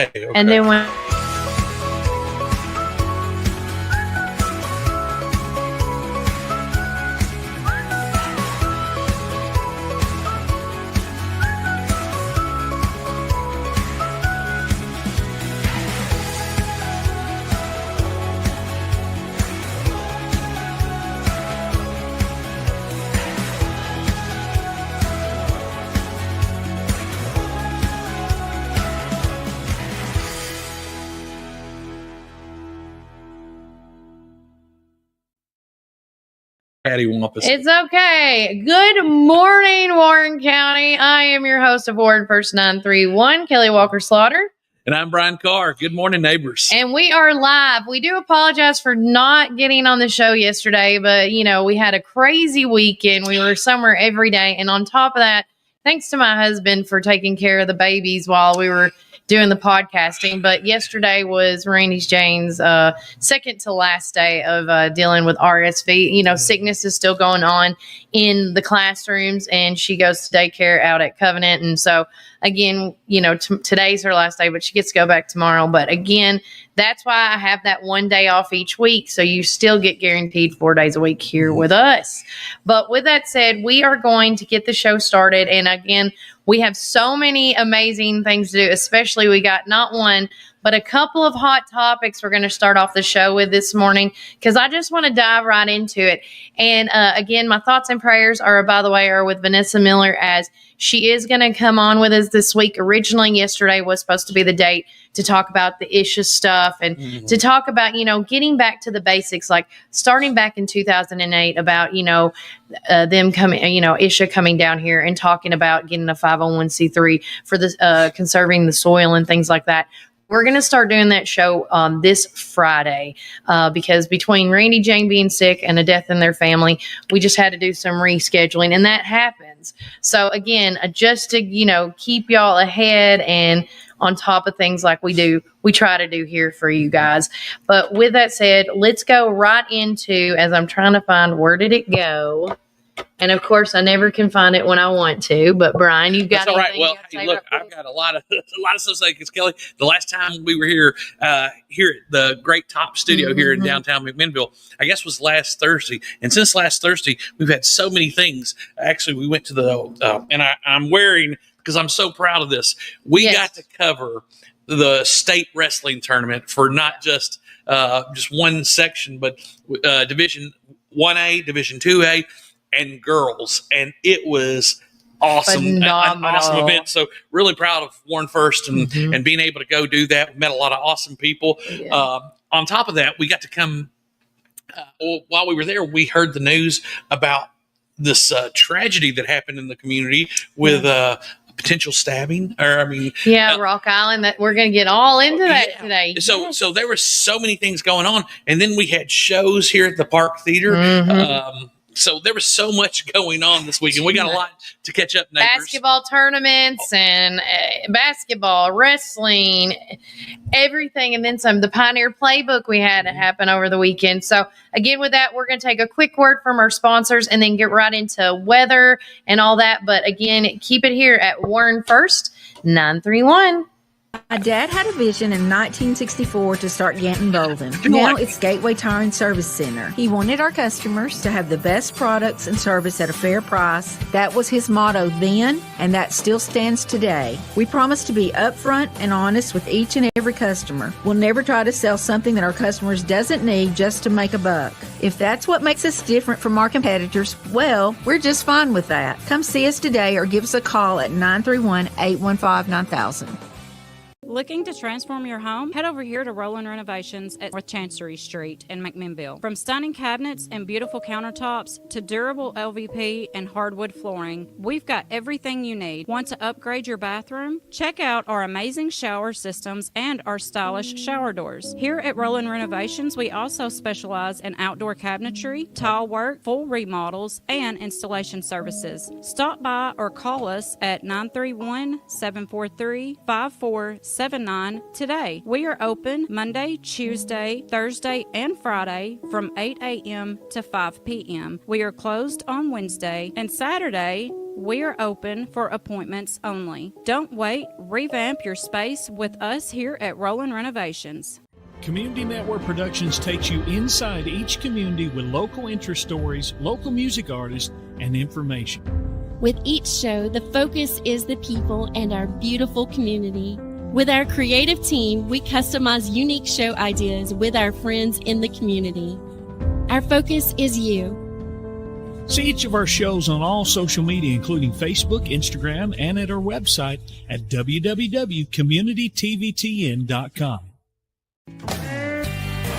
Okay. And then when Cattywampus. it's okay. Good morning, Warren County. I am your host of Warren First 931, Kelly Walker Slaughter. And I'm Brian Carr. Good morning, neighbors. And we are live. We do apologize for not getting on the show yesterday, but we had a crazy weekend. We were somewhere every day. And on top of that, thanks to my husband for taking care of the babies while we were doing the podcasting. But yesterday was Randy Jane's second to last day of dealing with RSV. Sickness is still going on in the classrooms, and she goes to daycare out at Covenant. And so, again, today's her last day, but she gets to go back tomorrow. But again, that's why I have that one day off each week. So you still get guaranteed 4 days a week here with us. But with that said, we are going to get the show started. And again, we have so many amazing things to do, especially we got not one, but a couple of hot topics we're going to start off the show with this morning, because I just want to dive right into it. And again, my thoughts and prayers are, by the way, are with Vanessa Miller, as she is going to come on with us this week. Originally, yesterday was supposed to be the date to talk about the Isha stuff and to talk about, getting back to the basics, like starting back in 2008 about, them coming, Isha coming down here and talking about getting a 501c3 for the conserving the soil and things like that. We're going to start doing that show this Friday because between Randy Jane being sick and a death in their family, we just had to do some rescheduling, and that happens. So again, just to, keep y'all ahead and on top of things like we try to do here for you guys. But with that said, let's go right into, as I'm trying to find, where did it go? And of course, I never can find it when I want to. But Brian, you've got. That's all right. Well, hey, look, I've got a lot of stuff to say, because Kelly, the last time we were here at the Great Top Studio here in downtown McMinnville, I guess was last Thursday. And since last Thursday, we've had so many things. Actually, we went to the and I'm wearing, because I'm so proud of this. We got to cover the state wrestling tournament for not just one section, but Division 1A, Division 2A. And girls, and it was awesome, an awesome event. So really proud of Warren First and being able to go do that. We met a lot of awesome people. Yeah. On top of that, we got to come while we were there. We heard the news about this tragedy that happened in the community with potential stabbing, Rock Island. That we're going to get all into that today. So there were so many things going on, and then we had shows here at the Park Theater. So there was so much going on this weekend. We got a lot to catch up, neighbors. Basketball tournaments and basketball, wrestling, everything, and then some. The Pioneer Playbook we had to happen over the weekend. So again, with that, we're going to take a quick word from our sponsors and then get right into weather and all that. But again, keep it here at Warren First 931. My dad had a vision in 1964 to start Ganton Bolden. Now it's Gateway Tire and Service Center. He wanted our customers to have the best products and service at a fair price. That was his motto then, and that still stands today. We promise to be upfront and honest with each and every customer. We'll never try to sell something that our customers doesn't need just to make a buck. If that's what makes us different from our competitors, well, we're just fine with that. Come see us today or give us a call at 931-815-9000. Looking to transform your home? Head over here to Roland Renovations at North Chancery Street in McMinnville. From stunning cabinets and beautiful countertops to durable LVP and hardwood flooring, we've got everything you need. Want to upgrade your bathroom? Check out our amazing shower systems and our stylish shower doors. Here at Roland Renovations, we also specialize in outdoor cabinetry, tile work, full remodels, and installation services. Stop by or call us at 931-743-5479 today. We are open Monday, Tuesday, Thursday, and Friday from 8 a.m. to 5 p.m. We are closed on Wednesday and Saturday. We are open for appointments only. Don't wait. Revamp your space with us here at Roland Renovations. Community Network Productions takes you inside each community with local interest stories, local music artists, and information. With each show, the focus is the people and our beautiful community. With our creative team, we customize unique show ideas with our friends in the community. Our focus is you. See each of our shows on all social media, including Facebook, Instagram, and at our website at www.communitytvtn.com.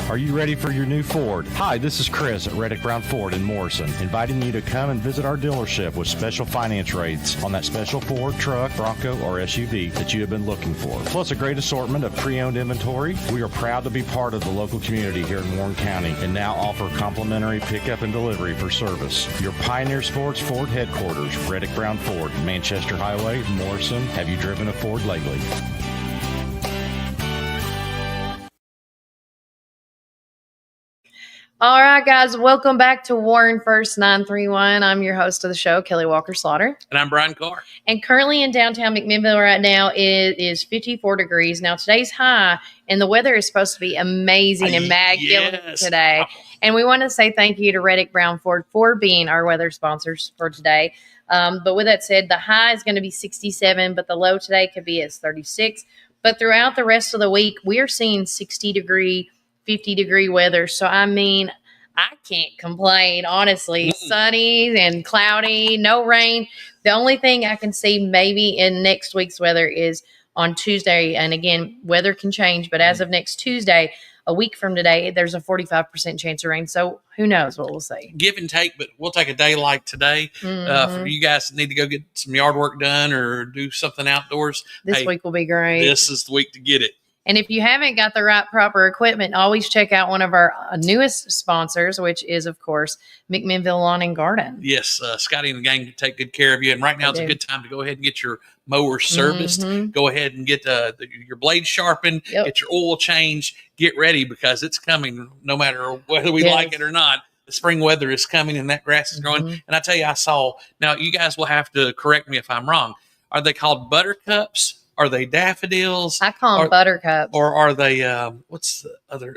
Are you ready for your new Ford? Hi, this is Chris at Reddick Brown Ford in Morrison, inviting you to come and visit our dealership with special finance rates on that special Ford truck, Bronco, or SUV that you have been looking for. Plus a great assortment of pre-owned inventory. We are proud to be part of the local community here in Warren County and now offer complimentary pickup and delivery for service. Your Pioneer Sports Ford headquarters, Reddick Brown Ford, Manchester Highway, Morrison. Have you driven a Ford lately? All right, guys, welcome back to Warren First 931. I'm your host of the show, Kelly Walker Slaughter. And I'm Brian Carr. And currently in downtown McMinnville right now, it is 54 degrees. Now, today's high, and the weather is supposed to be amazing and immaculate today. And we want to say thank you to Reddick Brown Ford for being our weather sponsors for today. But with that said, the high is going to be 67, but the low today could be at 36. But throughout the rest of the week, we are seeing 60-degree 50-degree weather. So, I mean, I can't complain, honestly. Sunny and cloudy, no rain. The only thing I can see maybe in next week's weather is on Tuesday. And again, weather can change. But as of next Tuesday, a week from today, there's a 45% chance of rain. So who knows what we'll see. Give and take, but we'll take a day like today for you guys that need to go get some yard work done or do something outdoors. This week will be great. This is the week to get it. And if you haven't got the right proper equipment, always check out one of our newest sponsors, which is, of course, McMinnville Lawn and Garden. Yes, Scotty and the gang can take good care of you. And right now it's a good time to go ahead and get your mower serviced. Go ahead and get your blades sharpened, get your oil changed, get ready because it's coming no matter whether we like it or not. The spring weather is coming and that grass is growing. And I tell you, now you guys will have to correct me if I'm wrong. Are they called buttercups? Are they daffodils? I call them buttercups. Or are they, what's the other?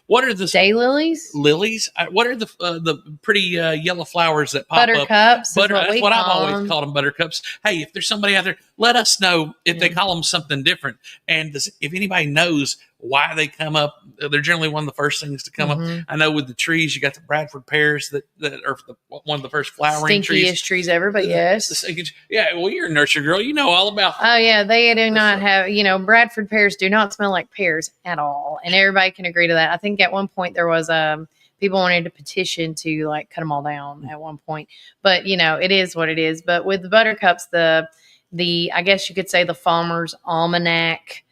What are the daylilies? Lilies? What are the pretty yellow flowers that pop buttercups up? That's what I've always called them, buttercups. Hey, if there's somebody out there, let us know if they call them something different. And if anybody knows why they come up, they're generally one of the first things to come up. I know with the trees, you got the Bradford pears that are one of the first flowering trees ever, but yes. Yeah, well, you're a nursery girl. You know all about Oh, yeah, they do not have, Bradford pears do not smell like pears at all. And everybody can agree to that. I think at one point there was people wanted to petition to cut them all down at one point. But, it is what it is. But with the buttercups, the I guess you could say the Farmer's Almanac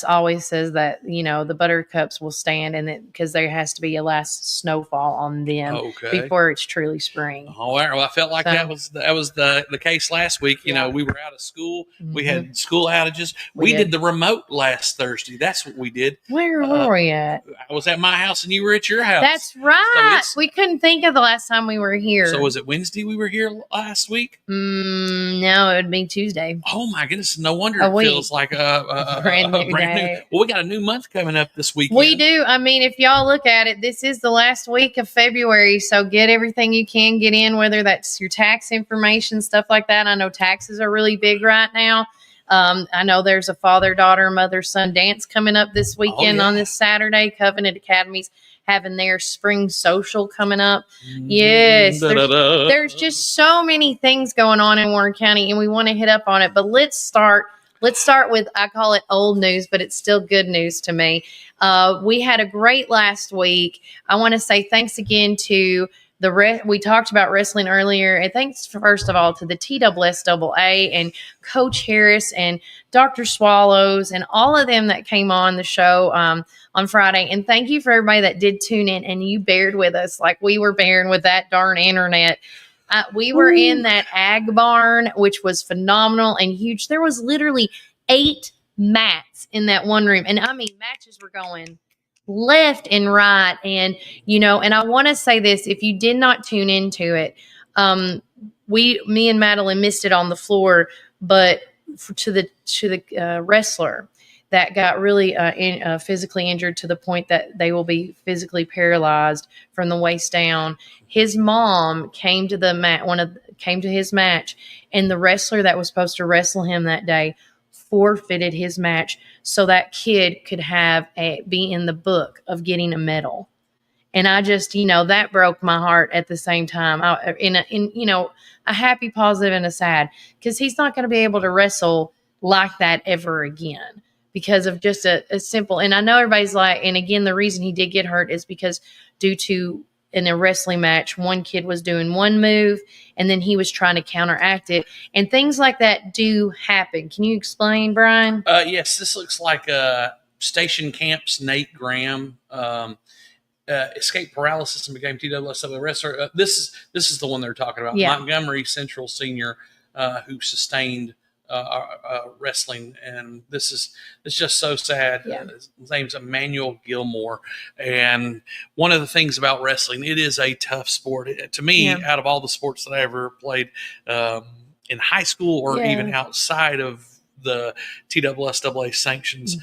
always says that, the buttercups will stand and because there has to be a last snowfall on them before it's truly spring. Oh, well, I felt like that was the case last week. We were out of school. We had school outages. We did the remote last Thursday. That's what we did. Where were we at? I was at my house and you were at your house. That's right. So we couldn't think of the last time we were here. So was it Wednesday we were here last week? No, it would be Tuesday. Oh my goodness. No wonder it feels like a brand new day. Well, we got a new month coming up this weekend. We do. I mean, if y'all look at it, this is the last week of February. So get everything you can get in, whether that's your tax information, stuff like that. I know taxes are really big right now. I know there's a father-daughter, mother-son dance coming up this weekend on this Saturday. Covenant Academy's having their spring social coming up. Yes. There's just so many things going on in Warren County, and we want to hit up on it. But let's start with, I call it old news, but it's still good news to me. We had a great last week. I want to say thanks again to we talked about wrestling earlier, and thanks first of all to the TSSAA and Coach Harris and Dr. Swallows and all of them that came on the show on Friday. And thank you for everybody that did tune in and you bared with us like we were bearing with that darn internet. We were in that ag barn, which was phenomenal and huge. There was literally 8 mats in that one room. And I mean, matches were going left and right. And, and I want to say this, if you did not tune into it, me and Madeline missed it on the floor, but to the wrestler that got really physically injured to the point that they will be physically paralyzed from the waist down. His mom came to came to his match, and the wrestler that was supposed to wrestle him that day forfeited his match so that kid could be in the book of getting a medal. And I just, that broke my heart at the same time. A happy, positive, and a sad, because he's not going to be able to wrestle like that ever again because of just a simple. And I know everybody's like, and again, the reason he did get hurt is because due to in a wrestling match, one kid was doing one move and then he was trying to counteract it, and things like that do happen. Can you explain, Brian? Yes, this looks like Station Camp's Nate Graham. Escape paralysis and became TWSW wrestler. This is the one they're talking about. Yeah. Montgomery Central senior who sustained wrestling, and it's just so sad. Yeah. His name's Emmanuel Gilmore, and one of the things about wrestling, it is a tough sport. To me, out of all the sports that I ever played in high school or even outside of the TWSWA sanctions,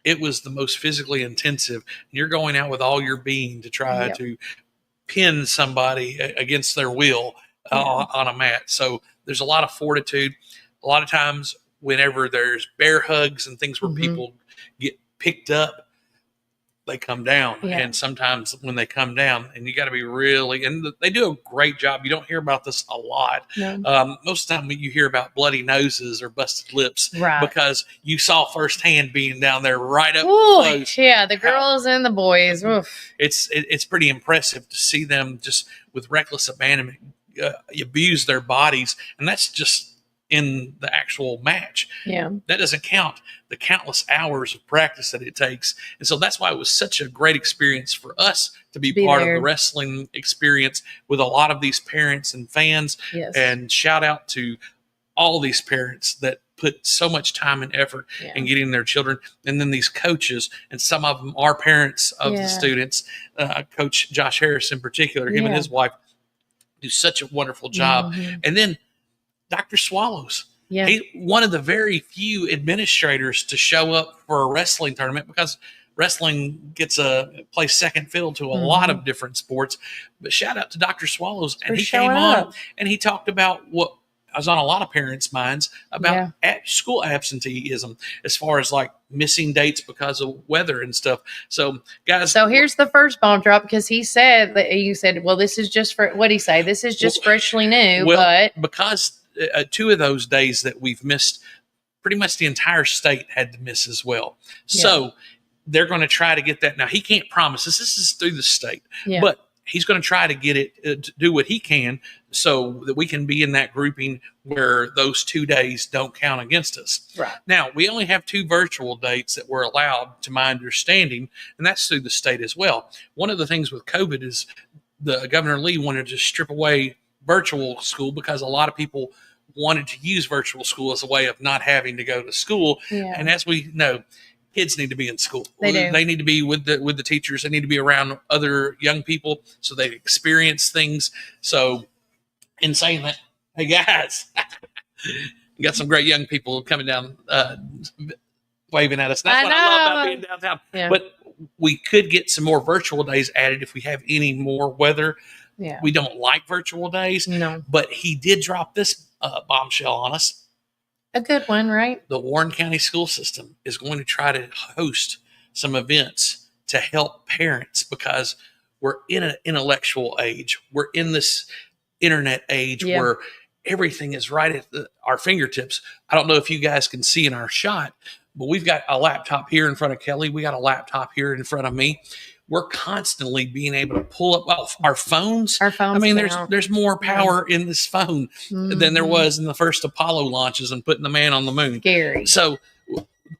it was the most physically intensive. You're going out with all your being to try to pin somebody against their will on a mat. So there's a lot of fortitude. A lot of times whenever there's bear hugs and things where people get picked up, they come down. Yeah. And sometimes when they come down, and you got to be really, and they do a great job. You don't hear about this a lot. No. Most of the time you hear about bloody noses or busted lips, Right. because you saw firsthand being down there right up Ooh, close. yeah, the girls and the boys. Oof. It's pretty impressive to see them just with reckless abandonment abuse their bodies, and that's just in the actual match. Yeah. That doesn't count the countless hours of practice that it takes. And so that's why it was such a great experience for us to be part there. of the wrestling experience with a lot of these parents and fans. Yes. And shout out to all these parents that put so much time and effort in getting their children. And then these coaches, and some of them are parents of the students. Coach Josh Harris in particular, him and his wife do such a wonderful job. And then Dr. Swallows. Yeah. He's one of the very few administrators to show up for a wrestling tournament, because wrestling plays second fiddle to a lot of different sports. But shout out to Dr. Swallows. And he came on and he talked about what I was on a lot of parents' minds about school absenteeism, as far as like missing dates because of weather and stuff. So, guys. So here's the first bomb drop, because you said, well, this is just for, what did he say? This is just freshly new. Well, because 2 of those days that we've missed, pretty much the entire state had to miss as well. So they're going to try to get that. Now, he can't promise this. This is through the state. But he's going to try to get it to do what he can so that we can be in that grouping where those 2 days don't count against us. Right. Now, we only have 2 virtual dates that were allowed, to my understanding, and that's through the state as well. One of the things with COVID is the Governor Lee wanted to strip away virtual school, because a lot of people wanted to use virtual school as a way of not having to go to school. And as we know, kids need to be in school. They do. They need to be with the teachers. They need to be around other young people so they experience things. So in saying that, hey guys, you got some great young people coming down, waving at us. That's what I love about being downtown. But we could get some more virtual days added if we have any more weather. We don't like virtual days. No. But he did drop this bombshell on us. A good one, right? The Warren County school system is going to try to host some events to help parents, because we're in an intellectual age. We're in this internet age where everything is right at our fingertips. I don't know if you guys can see in our shot, but we've got a laptop here in front of Kelly. We got a laptop here in front of me. We're constantly being able to pull up our phones. I mean, there's more power in this phone than there was in the first Apollo launches and putting the man on the moon. Scary. So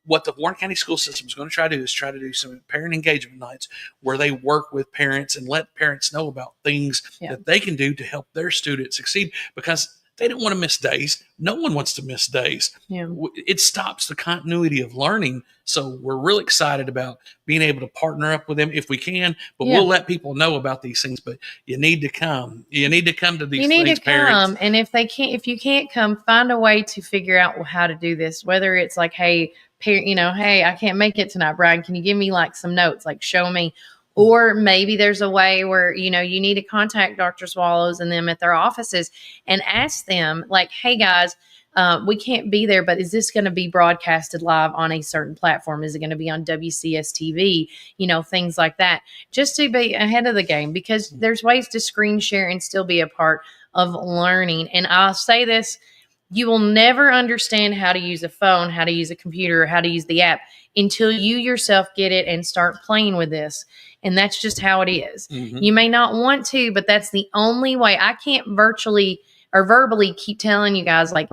what the Warren County School System is going to try to do is try to do some parent engagement nights where they work with parents and let parents know about things that they can do to help their students succeed. Because They don't want to miss days. No one wants to miss days. Yeah. It stops the continuity of learning. So we're really excited about being able to partner up with them if we can, but Yeah. we'll let people know about these things. But you need to come. You need to come to these You need things, to parents. come, and if you can't come, find a way to figure out how to do this. Whether it's like, hey, hey, I can't make it tonight, Brian. Can you give me like some notes? Like, show me. Or maybe there's a way where, you need to contact Dr. Swallows and them at their offices and ask them, like, hey, guys, we can't be there, but is this going to be broadcasted live on a certain platform? Is it going to be on WCS TV? Things like that, just to be ahead of the game, because there's ways to screen share and still be a part of learning. And I'll say this, you will never understand how to use a phone, how to use a computer, or how to use the app until you yourself get it and start playing with this. And that's just how it is. Mhm. You may not want to, but that's the only way. I can't virtually or verbally keep telling you guys, like,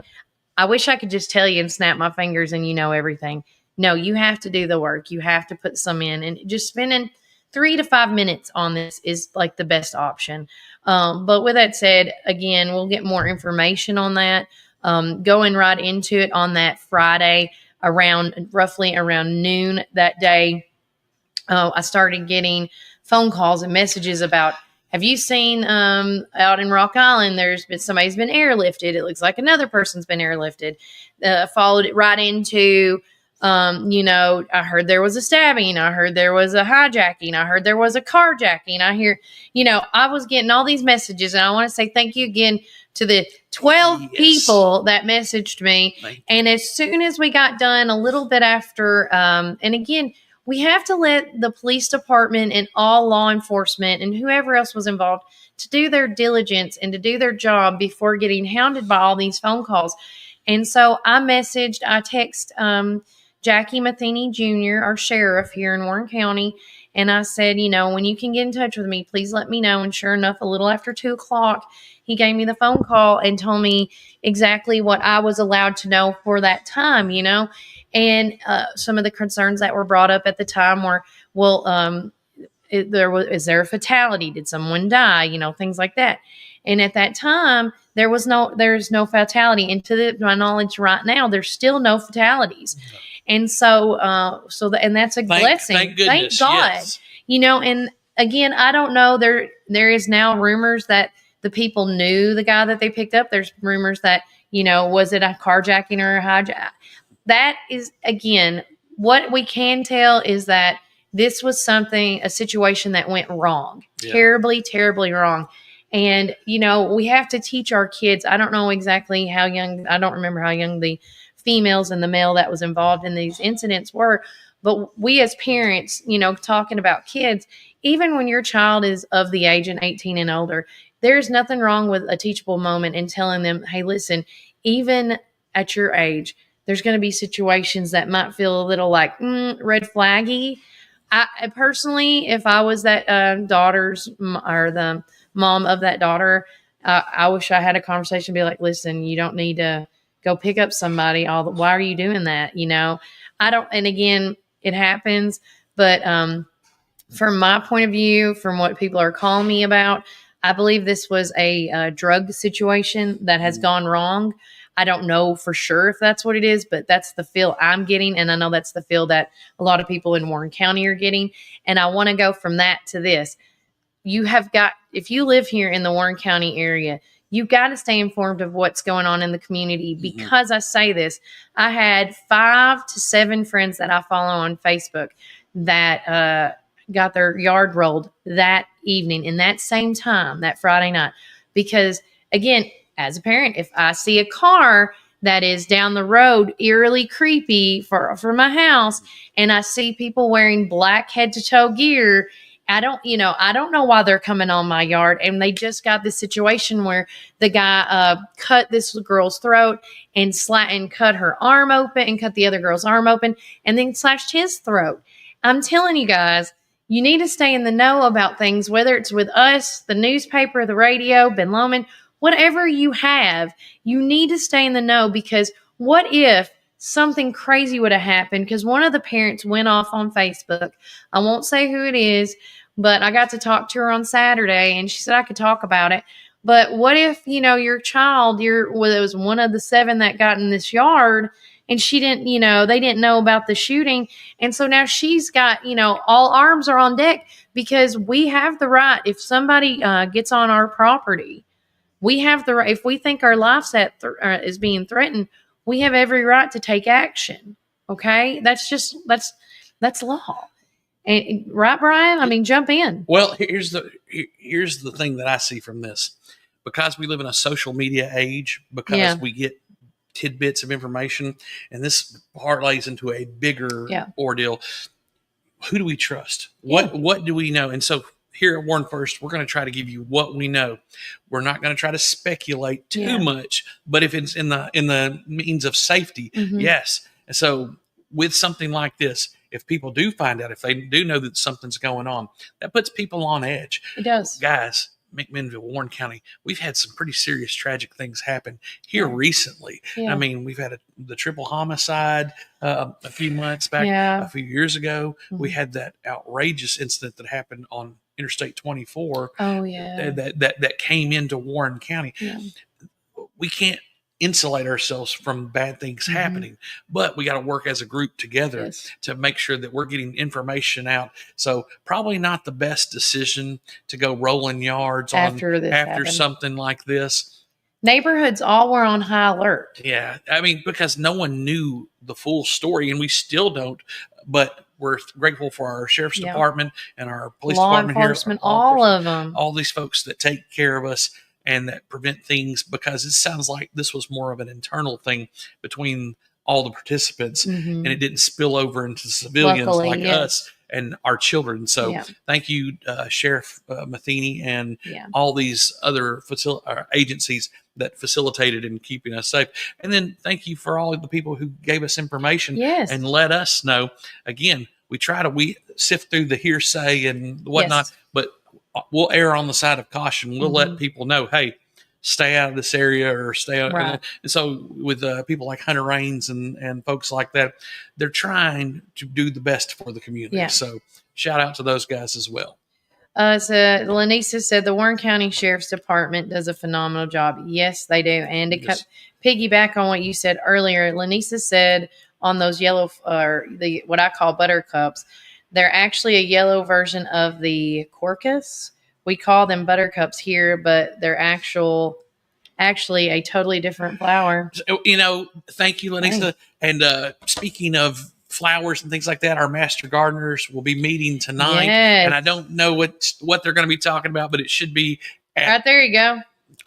I wish I could just tell you and snap my fingers and everything. No, you have to do the work. You have to put some in, and just spending 3 to 5 minutes on this is like the best option. But with that said, again, we'll get more information on that. Going right into it on that Friday roughly around noon that day. I started getting phone calls and messages about, have you seen out in Rock Island, somebody's been airlifted. It looks like another person's been airlifted. Followed it right into, I heard there was a stabbing. I heard there was a hijacking. I heard there was a carjacking. I was getting all these messages, and I want to say thank you again to the 12 Yes. people that messaged me. Thank you. And as soon as we got done, a little bit after, and again, we have to let the police department and all law enforcement and whoever else was involved to do their diligence and to do their job before getting hounded by all these phone calls. And so I text Jackie Matheny Jr., our sheriff here in Warren County, and I said, when you can get in touch with me, please let me know. And sure enough, a little after 2:00, he gave me the phone call and told me exactly what I was allowed to know for that time, And some of the concerns that were brought up at the time were, is there a fatality? Did someone die? Things like that. And at that time, there's no fatality. And to my knowledge right now, there's still no fatalities. And so, and that's a blessing. Thank goodness. Thank God. Yes. And again, I don't know. There is now rumors that the people knew the guy that they picked up. There's rumors that, was it a carjacking or a hijack? That is, again, what we can tell is that this was a situation that went wrong, terribly, terribly wrong. And, we have to teach our kids. I don't know exactly how young, I don't remember how young the females and the male that was involved in these incidents were. But we as parents, talking about kids, even when your child is of the age of 18 and older, there's nothing wrong with a teachable moment and telling them, hey, listen, even at your age, there's going to be situations that might feel a little like red flaggy. I personally, if I was that daughter's or the mom of that daughter, I wish I had a conversation, be like, listen, you don't need to go pick up somebody. Why are you doing that? I don't. And again, it happens. But from my point of view, from what people are calling me about, I believe this was a drug situation that has gone wrong. I don't know for sure if that's what it is, but that's the feel I'm getting. And I know that's the feel that a lot of people in Warren County are getting. And I want to go from that to this. If you live here in the Warren County area, you've got to stay informed of what's going on in the community, because I say this, I had 5 to 7 friends that I follow on Facebook that got their yard rolled that evening in that same time, that Friday night. Because again, as a parent, if I see a car that is down the road, eerily creepy for my house, and I see people wearing black head to toe gear, I don't know why they're coming on my yard. And they just got this situation where the guy cut this girl's throat and cut her arm open and cut the other girl's arm open and then slashed his throat. I'm telling you guys, you need to stay in the know about things, whether it's with us, the newspaper, the radio, Ben Lomond, whatever you have, you need to stay in the know, because what if something crazy would have happened? Because one of the parents went off on Facebook. I won't say who it is, but I got to talk to her on Saturday, and she said I could talk about it. But what if, your child, it was one of the 7 that got in this yard, and she didn't, they didn't know about the shooting. And so now she's got, all arms are on deck, because we have the right. If somebody gets on our property, we have the right. If we think our life's is being threatened, we have every right to take action. Okay. That's law. And, right, Brian? I mean, jump in. Well, here's the thing that I see from this. Because we live in a social media age, because we get tidbits of information, and this parlays into a bigger ordeal. Who do we trust? What do we know? And so here at Warren First, we're going to try to give you what we know. We're not going to try to speculate too much, but if it's in the means of safety, yes. And so with something like this, if people do find out, if they do know that something's going on, that puts people on edge. It does. Guys, McMinnville, Warren County, we've had some pretty serious tragic things happen here recently. I mean, we've had the triple homicide a few months back, a few years ago. We had that outrageous incident that happened on Interstate 24. Oh, yeah. That came into Warren County. Yeah. We can't insulate ourselves from bad things happening, but we got to work as a group together to make sure that we're getting information out. So probably not the best decision to go rolling yards after something like this. Neighborhoods all were on high alert. Yeah. I mean, because no one knew the full story, and we still don't, but we're grateful for our sheriff's department and our police department enforcement, here. All of them. All these folks that take care of us and that prevent things, because it sounds like this was more of an internal thing between all the participants, and it didn't spill over into civilians like us and our children. So thank you, Sheriff Matheny, and all these other agencies that facilitated in keeping us safe. And then thank you for all of the people who gave us information and let us know. Again, we sift through the hearsay and whatnot, but we'll err on the side of caution. We'll let people know, hey, stay out of this area or stay out. Right. And so with people like Hunter Raines and folks like that, they're trying to do the best for the community. Yeah. So shout out to those guys as well. So Lanisa said the Warren County Sheriff's Department does a phenomenal job. Yes, they do. And to piggyback on what you said earlier, Lanisa said on those yellow, what I call buttercups, they're actually a yellow version of the Crocus. We call them buttercups here, but they're actually a totally different flower. Thank you, Lanisa. And speaking of flowers and things like that, our master gardeners will be meeting tonight. Yes. And I don't know what they're going to be talking about, but it should be right there you go.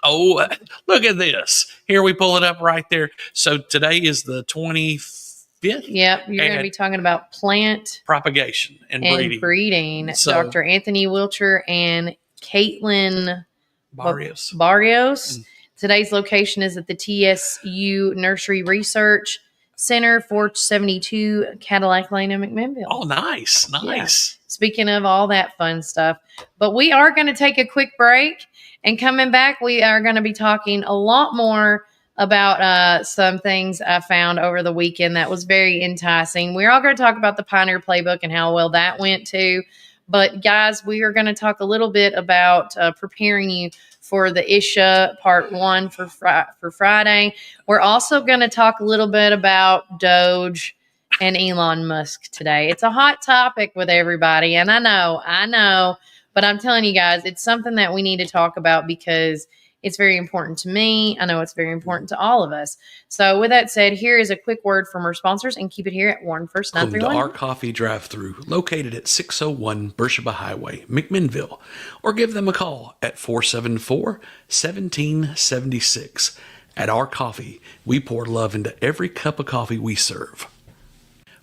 Oh, look at this. Here we pull it up right there. So today is the 25th. Yep, you're going to be talking about plant propagation and breeding. So, Dr. Anthony Wilcher and Caitlin Barrios. Today's location is at the TSU Nursery Research Center, 472 Cadillac Lane in McMinnville. Oh, nice. Yeah. Speaking of all that fun stuff. But we are going to take a quick break, and coming back, we are going to be talking a lot more about some things I found over the weekend that was very enticing. We're all going to talk about the Pioneer Playbook and how well that went too. But guys, we are going to talk a little bit about preparing you for the ISHA Part 1 for Friday. We're also going to talk a little bit about Doge and Elon Musk today. It's a hot topic with everybody, and I know, but I'm telling you guys, it's something that we need to talk about because it's very important to me. I know it's very important to all of us. So with that said, here is a quick word from our sponsors, and keep it here at Warren First 931. Come to Our Coffee Drive-Thru, located at 601 Beersheba Highway, McMinnville, or give them a call at 474-1776. At Our Coffee, we pour love into every cup of coffee we serve.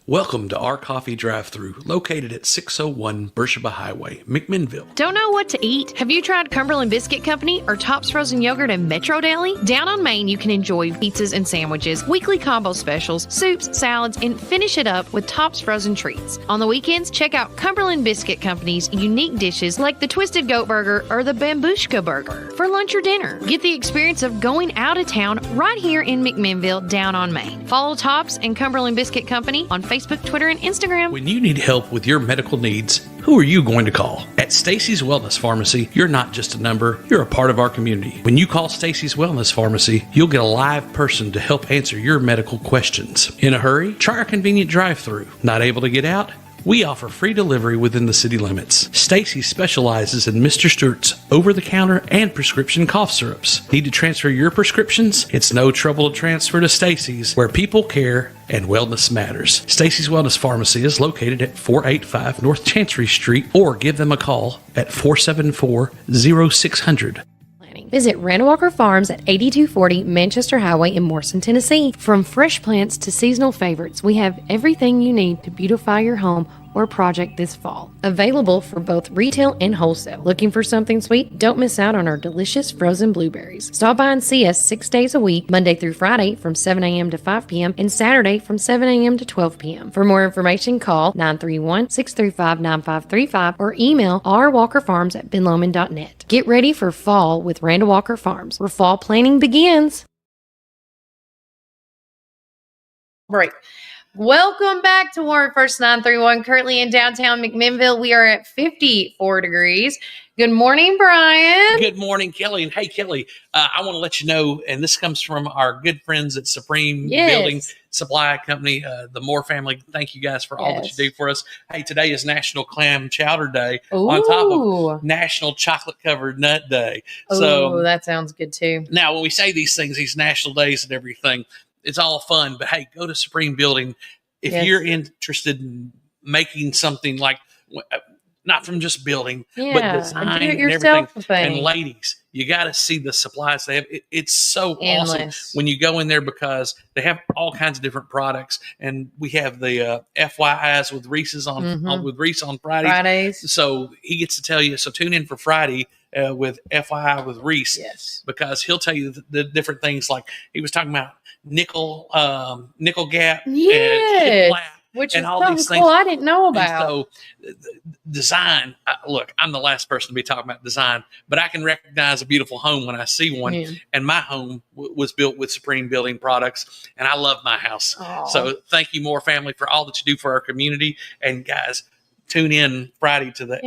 Welcome to Our Coffee Drive-Thru, located at 601 Beersheba Highway, McMinnville. Don't know what to eat? Have you tried Cumberland Biscuit Company or Tops Frozen Yogurt and Metro Deli? Down on Main, you can enjoy pizzas and sandwiches, weekly combo specials, soups, salads, and finish it up with Tops Frozen Treats. On the weekends, check out Cumberland Biscuit Company's unique dishes like the Twisted Goat Burger or the Bambushka Burger for lunch or dinner. Get the experience of going out of town right here in McMinnville, down on Main. Follow Tops and Cumberland Biscuit Company on Facebook, Twitter, and Instagram. When you need help with your medical needs, who are you going to call? At Stacy's Wellness Pharmacy, you're not just a number, you're a part of our community. When you call Stacy's Wellness Pharmacy, you'll get a live person to help answer your medical questions. In a hurry? Try our convenient drive-thru. Not able to get out? We offer free delivery within the city limits. Stacy specializes in Mr. Stewart's over-the-counter and prescription cough syrups. Need to transfer your prescriptions? It's no trouble to transfer to Stacy's, where people care and wellness matters. Stacy's Wellness Pharmacy is located at 485 North Chancery Street, or give them a call at 474-0600. Visit Randall Walker Farms at 8240 Manchester Highway in Morrison, Tennessee. From fresh plants to seasonal favorites, we have everything you need to beautify your home or project this fall. Available for both retail and wholesale. Looking for something sweet? Don't miss out on our delicious frozen blueberries. Stop by and see us 6 days a week, Monday through Friday from 7 a.m. to 5 p.m. and Saturday from 7 a.m. to 12 p.m. For more information, call 931-635-9535 or email rwalkerfarms@benlomond.net. Get ready for fall with Randall Walker Farms, where fall planning begins. Break. Welcome back to Warren First 931. Currently in downtown McMinnville, we are at 54 degrees. Good morning, Brian. Good morning, Kelly. And hey, Kelly, I want to let you know, and this comes from our good friends at Supreme Building Supply Company, the Moore family. Thank you guys for all that you do for us. Hey, today is National Clam Chowder Day on top of National Chocolate Covered Nut Day. So that sounds good too. Now, when we say these things, these national days and everything, it's all fun, but hey, go to Supreme Building if you're interested in making something like, not from just building, but design and everything. And ladies, you got to see the supplies they have. It's so awesome when you go in there, because they have all kinds of different products. And we have the FYIs with Reese's with Reese on Fridays. So he gets to tell you. So tune in for Friday with FYI with Reese, because he'll tell you the different things. Like he was talking about nickel gap and hip flap, which and is all these cool. things I didn't know about. And so design, look, I'm the last person to be talking about design, but I can recognize a beautiful home when I see one. And my home was built with Supreme Building products, and I love my house. So thank you, Moore family, for all that you do for our community. And guys, tune in Friday to the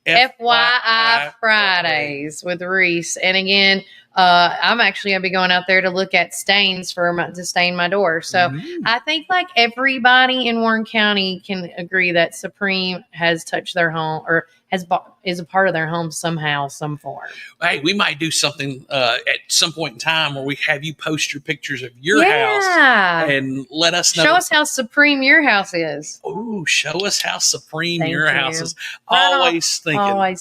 FYI Fridays with Reese. And again, I'm actually going to be going out there to look at stains to stain my door. So I think like everybody in Warren County can agree that Supreme has touched their home, or is a part of their home somehow, some form. Hey, we might do something at some point in time where we have you post your pictures of your house and let us know. Show us how supreme your house is. Oh, show us how supreme your house is. Always thinking, Kelly.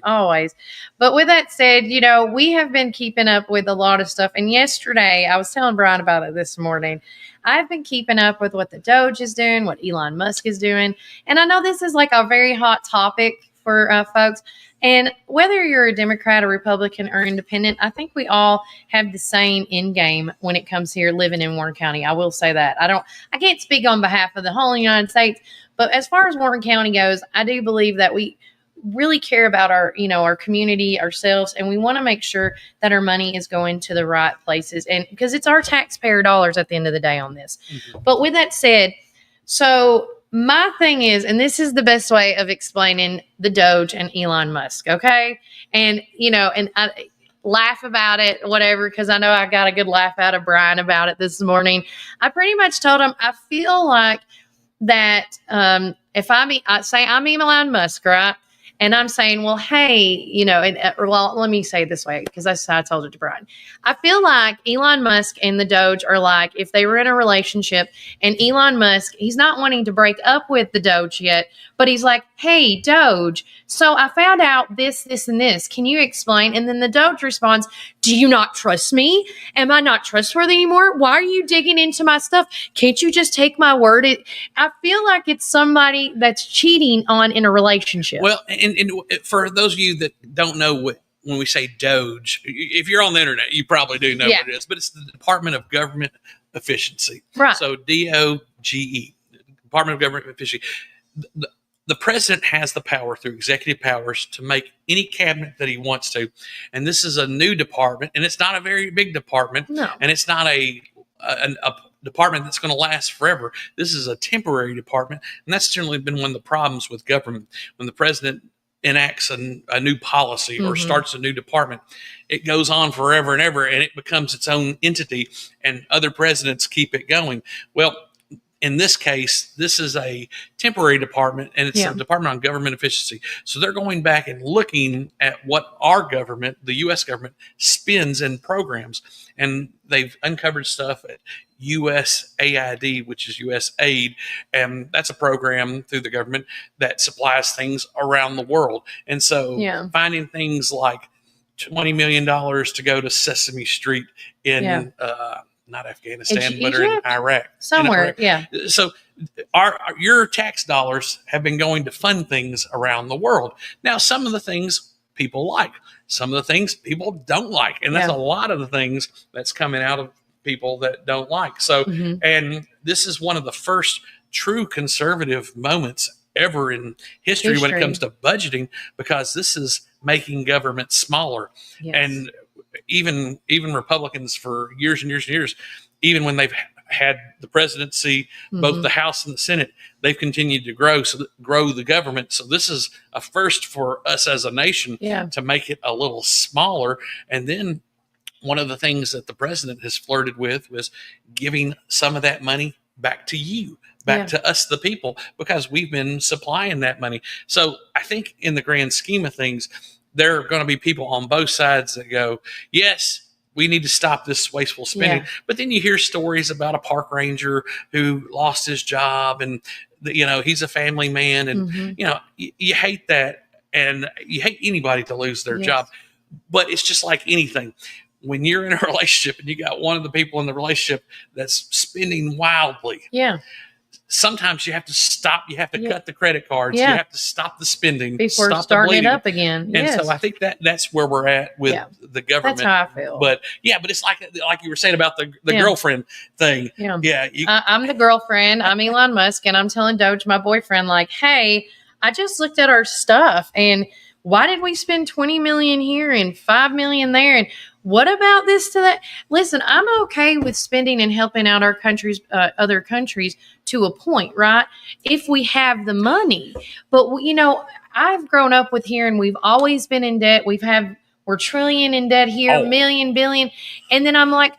Always. But with that said, we have been keeping up with a lot of stuff. And yesterday, I was telling Brian about it this morning. I've been keeping up with what the Doge is doing, what Elon Musk is doing. And I know this is like a very hot topic for folks. And whether you're a Democrat or Republican or independent, I think we all have the same end game when it comes here living in Warren County. I will say that. I can't speak on behalf of the whole United States, but as far as Warren County goes, I do believe that we really care about our community, ourselves, and we want to make sure that our money is going to the right places, and because it's our taxpayer dollars at the end of the day on this. But with that said, so my thing is, and this is the best way of explaining the Doge and Elon Musk, okay? And and I laugh about it, whatever, because I know I got a good laugh out of Brian about it this morning. I pretty much told him I feel like that if I'm Elon Musk, right? And I'm saying, well, hey, let me say it this way, because that's how I told it to Brian. I feel like Elon Musk and the Doge are like if they were in a relationship, and Elon Musk, he's not wanting to break up with the Doge yet, but he's like, hey, Doge, so I found out this, and this. Can you explain? And then the Doge responds, do you not trust me? Am I not trustworthy anymore? Why are you digging into my stuff? Can't you just take my word? I feel like it's somebody that's cheating on in a relationship. Well, and for those of you that don't know when we say Doge, if you're on the internet, you probably do know what it is, but it's the Department of Government Efficiency. Right. So DOGE, Department of Government Efficiency. The president has the power through executive powers to make any cabinet that he wants to. And this is a new department, and it's not a very big department. No. And it's not a department that's going to last forever. This is a temporary department. And that's generally been one of the problems with government. When the president enacts a new policy or starts a new department, it goes on forever and ever, and it becomes its own entity, and other presidents keep it going. Well, in this case, this is a temporary department, and it's a department on government efficiency. So they're going back and looking at what our government, the U.S. government, spends in programs. And they've uncovered stuff at USAID, which is U.S. aid. And that's a program through the government that supplies things around the world. And so finding things like $20 million to go to Sesame Street in not Afghanistan, but in Iraq. Somewhere, So your tax dollars have been going to fund things around the world. Now, some of the things people like, some of the things people don't like. And that's a lot of the things that's coming out of people that don't like. So, and this is one of the first true conservative moments ever in history when it comes to budgeting, because this is making government smaller. And even Republicans for years and years and years, even when they've had the presidency, both the House and the Senate, they've continued to grow the government. So this is a first for us as a nation to make it a little smaller. And then one of the things that the president has flirted with was giving some of that money back to you, back to us, the people, because we've been supplying that money. So I think in the grand scheme of things, there are going to be people on both sides that go, yes, we need to stop this wasteful spending. But then you hear stories about a park ranger who lost his job, and he's a family man, and you hate that, and you hate anybody to lose their job. But it's just like anything. When you're in a relationship and you got one of the people in the relationship that's spending wildly, sometimes you have to stop. You have to cut the credit cards. You have to stop the spending before starting it up again. And so I think that's where we're at with the government. That's how I feel. But it's like you were saying about the girlfriend thing. I'm the girlfriend. I'm Elon Musk, and I'm telling Doge, my boyfriend, like, hey, I just looked at our stuff, and why did we spend 20 million here and 5 million there? And what about this to that? Listen, I'm okay with spending and helping out our countries, other countries to a point, right? If we have the money. But, I've grown up with here, and we've always been in debt. We're trillion in debt here, million, billion. And then I'm like,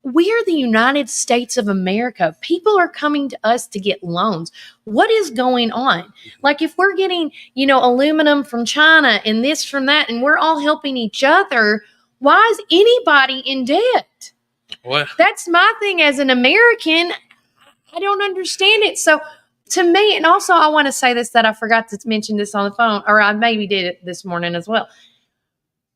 we are the United States of America. People are coming to us to get loans. What is going on? Like, if we're getting, aluminum from China and this from that, and we're all helping each other, why is anybody in debt? What? That's my thing as an American. I don't understand it. So to me, and also I want to say this, that I forgot to mention this on the phone, or I maybe did it this morning as well.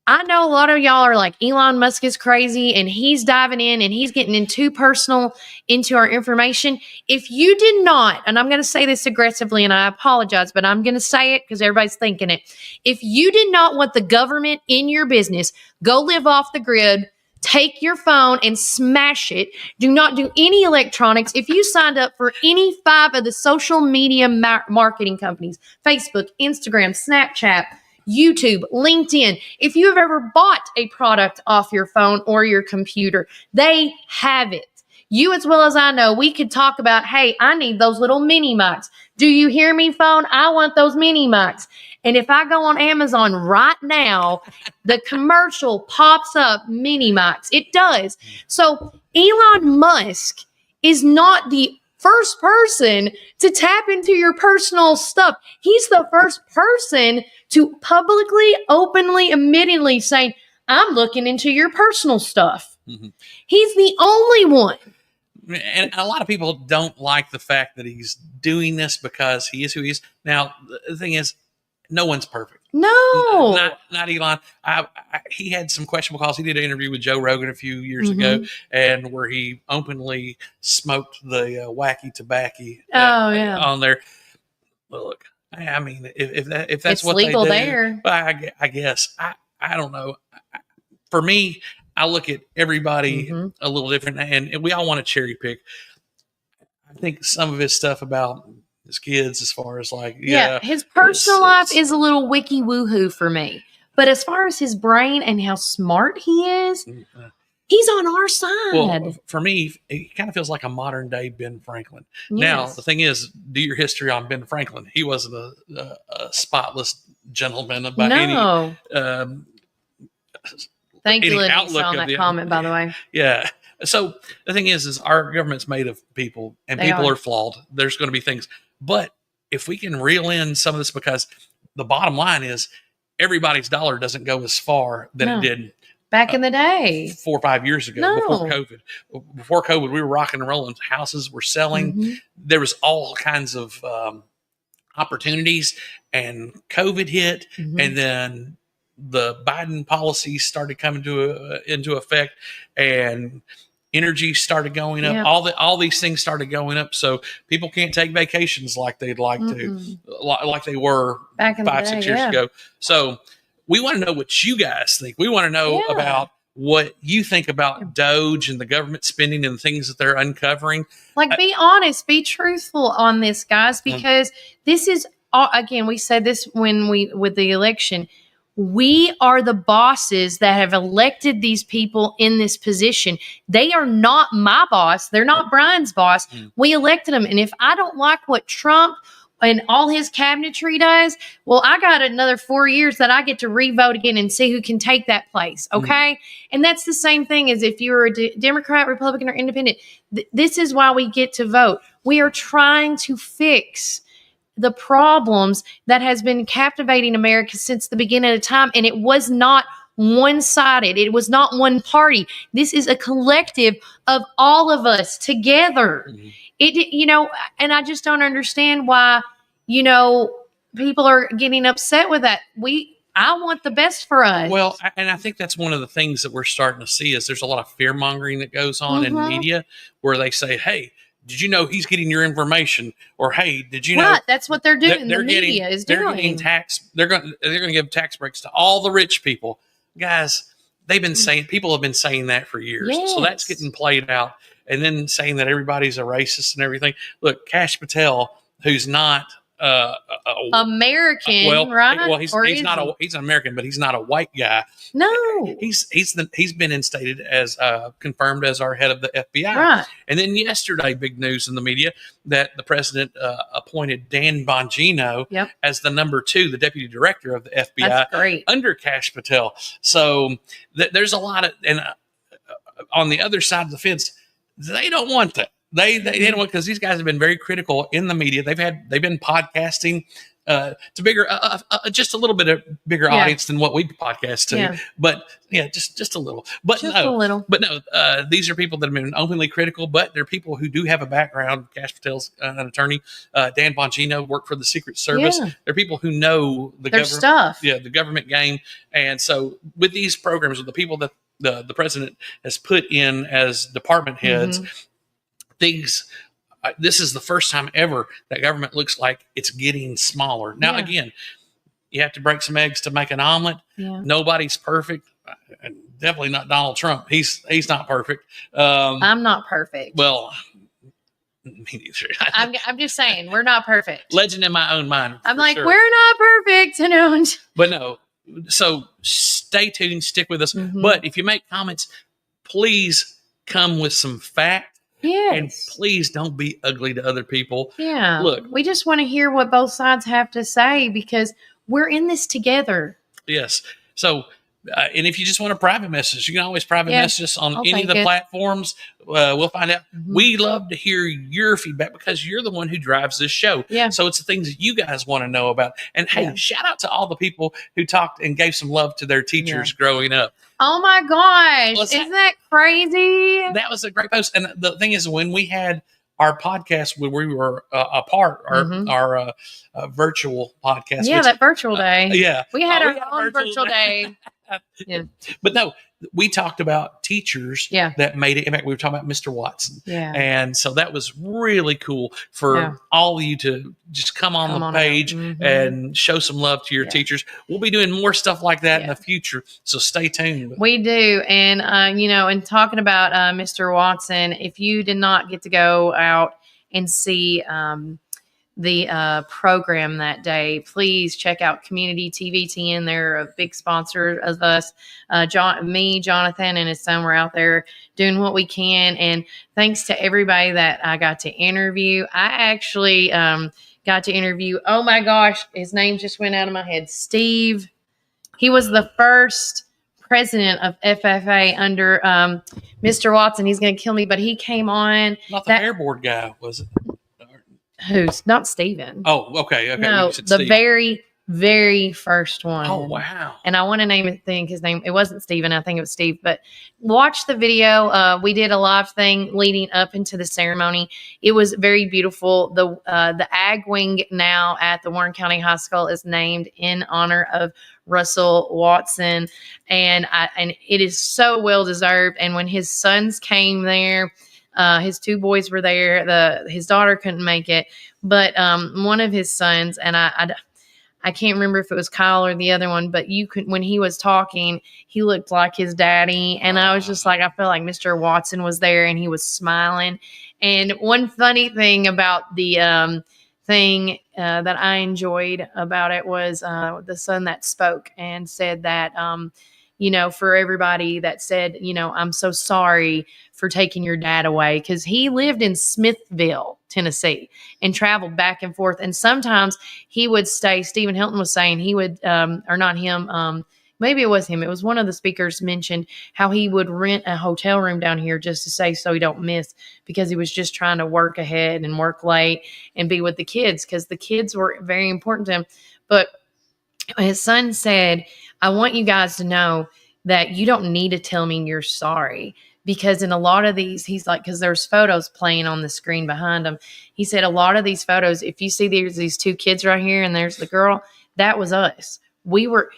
I know a lot of y'all are like, Elon Musk is crazy and he's diving in and he's getting in too personal into our information. If you did not, and I'm going to say this aggressively and I apologize, but I'm going to say it because everybody's thinking it. If you did not want the government in your business, go live off the grid, take your phone and smash it. Do not do any electronics. If you signed up for any 5 of the social media marketing companies, Facebook, Instagram, Snapchat, YouTube, LinkedIn. If you have ever bought a product off your phone or your computer, they have it. You as well as I know, we could talk about, hey, I need those little mini mics. Do you hear me, phone? I want those mini mics. And if I go on Amazon right now, the commercial pops up mini mics. It does. So Elon Musk is not the first person to tap into your personal stuff. He's the first person to publicly, openly, admittedly saying, I'm looking into your personal stuff. Mm-hmm. He's the only one. And a lot of people don't like the fact that he's doing this because he is who he is. Now, the thing is, no one's perfect. No. Not Elon. He had some questionable calls. He did an interview with Joe Rogan a few years ago, and where he openly smoked the wacky tobacco on there. Look, I mean, if that's it's what legal they do, there. I guess I don't know. For me, I look at everybody a little different, and we all want to cherry pick. I think some of his stuff about his kids, as far as like, his personal life is a little wiki woohoo for me. But as far as his brain and how smart he is, He's on our side. Well, for me, it kind of feels like a modern day Ben Franklin. Now, Yes. the thing is, do your history on Ben Franklin. He wasn't a spotless gentleman by any. Thank you, any Lynn, outlook on of that the- comment, by the way. Yeah. So the thing is our government's made of people, and They people are. are flawed. There's going to be things, but if we can reel in some of this, because the bottom line is everybody's dollar doesn't go as far than No. it did Back in the day. 4 or 5 years ago, No. before COVID. Before COVID, we were rocking and rolling. Houses were selling. Mhm. There was all kinds of opportunities, and COVID hit, Mhm. and then the Biden policies started coming into effect, and energy started going up. Yeah. All these things started going up, so people can't take vacations like they'd like Mm-mm. to, like they were Back in the 5-6 day, years yeah. ago. So we want to know what you guys think. We want to know Yeah. about what you think about Doge and the government spending and the things that they're uncovering. Like, be honest, be truthful on this, guys, Mm. because this is again, we said this with the election. We are the bosses that have elected these people in this position. They are not my boss. They're not Brian's boss. Mm. We elected them. And if I don't like what Trump and all his cabinetry does, well, I got another 4 years that I get to revote again and see who can take that place. Okay. And that's the same thing as if you were a Democrat, Republican, or independent. This is why we get to vote. We are trying to fix the problems that has been captivating America since the beginning of time. And it was not one-sided. It was not one party. This is a collective of all of us together. Mhm. And I just don't understand why, people are getting upset with that. I want the best for us. Well, and I think that's one of the things that we're starting to see is there's a lot of fear mongering that goes on in Mhm. media where they say, "Hey, did you know he's getting your information?" Or, "Hey, did you know right, that's what they're doing. The media is they're doing. getting tax? They're going to give tax breaks to all the rich people, guys." They've been saying people have been saying that for years, so that's Yes. getting played out, and then saying that everybody's a racist and everything. Look, Kash Patel, who's not American, right? Well, he's Or he's is not he? he's an American, but he's not a white guy. No. He's been instated as confirmed as our head of the FBI. Right. And then yesterday, big news in the media that the president appointed Dan Bongino Yep. as the number 2, the deputy director of the FBI That's great. under Kash Patel. So there's a lot of, and on the other side of the fence, they don't want that. They don't want, because these guys have been very critical in the media. They've been podcasting to bigger, just a little bit of bigger Yeah. audience than what we podcast to. Yeah. But yeah, just a little. But Just no, a little. but no, these are people that have been openly critical, but they're people who do have a background. Kash Patel's an attorney. Dan Bongino worked for the Secret Service. Yeah. They're people who know the Their government. stuff. Yeah, the government game. And so with these programs, with the people that the president has put in as department heads, things. This is the first time ever that government looks like it's getting smaller. Now, Yeah. again, you have to break some eggs to make an omelet. Yeah. Nobody's perfect. Definitely not Donald Trump. He's not perfect. I'm not perfect. Well, me neither. I'm just saying, we're not perfect. Legend in my own mind. I'm for like, sure. we're not perfect. But no. So stay tuned. Stick with us. Mhm. But if you make comments, please come with some fact. And Yes. please don't be ugly to other people. Yeah. Look. we just want to hear what both sides have to say because we're in this together. Yes. So, and if you just want a private message, you can always private Yeah, message us on I'll any of take the it. platforms. We'll find out. Mhm. We love to hear your feedback because you're the one who drives this show. Yeah. So it's the things that you guys want to know about. And hey, Yeah. shout out to all the people who talked and gave some love to their teachers growing up. Oh my gosh. Let's Isn't that crazy? That was a great post. And the thing is, when we had our podcast when we were apart, our virtual podcast. Yeah, which- that virtual day. yeah. We had Oh, our own virtual day. Yeah. But no, we talked about teachers Yeah. that made it impact. We were talking about Mr. Watson. Yeah. And so that was really cool for Yeah. all of you to just come on Come the on out. page Mhm. and show some love to your Yeah. teachers. We'll be doing more stuff like that in Yeah. the future. So stay tuned. We do. And, and talking about Mr. Watson, if you did not get to go out and see the program that day. Please check out Community TVTN. They're a big sponsor of us. Jonathan, and his son were out there doing what we can. And thanks to everybody that I got to interview. I actually got to interview, oh my gosh, his name just went out of my head, Steve. He was the first president of FFA under Mr. Watson. He's going to kill me, but he came on. Not the Fair Board guy, was it? Who's not Steven? Oh, okay. No, the very, very first one. Oh, wow. And I want to think his name. It wasn't Steven. I think it was Steve. But watch the video. We did a live thing leading up into the ceremony. It was very beautiful. The Ag Wing now at the Warren County High School is named in honor of Russell Watson, and it is so well deserved. And when his sons came there, his two boys were there. His daughter couldn't make it, but one of his sons, and I can't remember if it was Kyle or the other one, but when he was talking, he looked like his daddy, and I was just like, I felt like Mr. Watson was there, and he was smiling. And one funny thing about the thing that I enjoyed about it was the son that spoke and said that, for everybody that said, I'm so sorry for taking your dad away, because he lived in Smithville, Tennessee, and traveled back and forth. And sometimes he would stay. Stephen Hilton was saying he would, or not him, maybe it was him. It was one of the speakers mentioned how he would rent a hotel room down here just to say so he don't miss, because he was just trying to work ahead and work late and be with the kids, because the kids were very important to him. But his son said, I want you guys to know that you don't need to tell me you're sorry, because in a lot of these, he's like, because there's photos playing on the screen behind him. He said a lot of these photos, if you see there's these two kids right here and there's the girl, that was us. We were,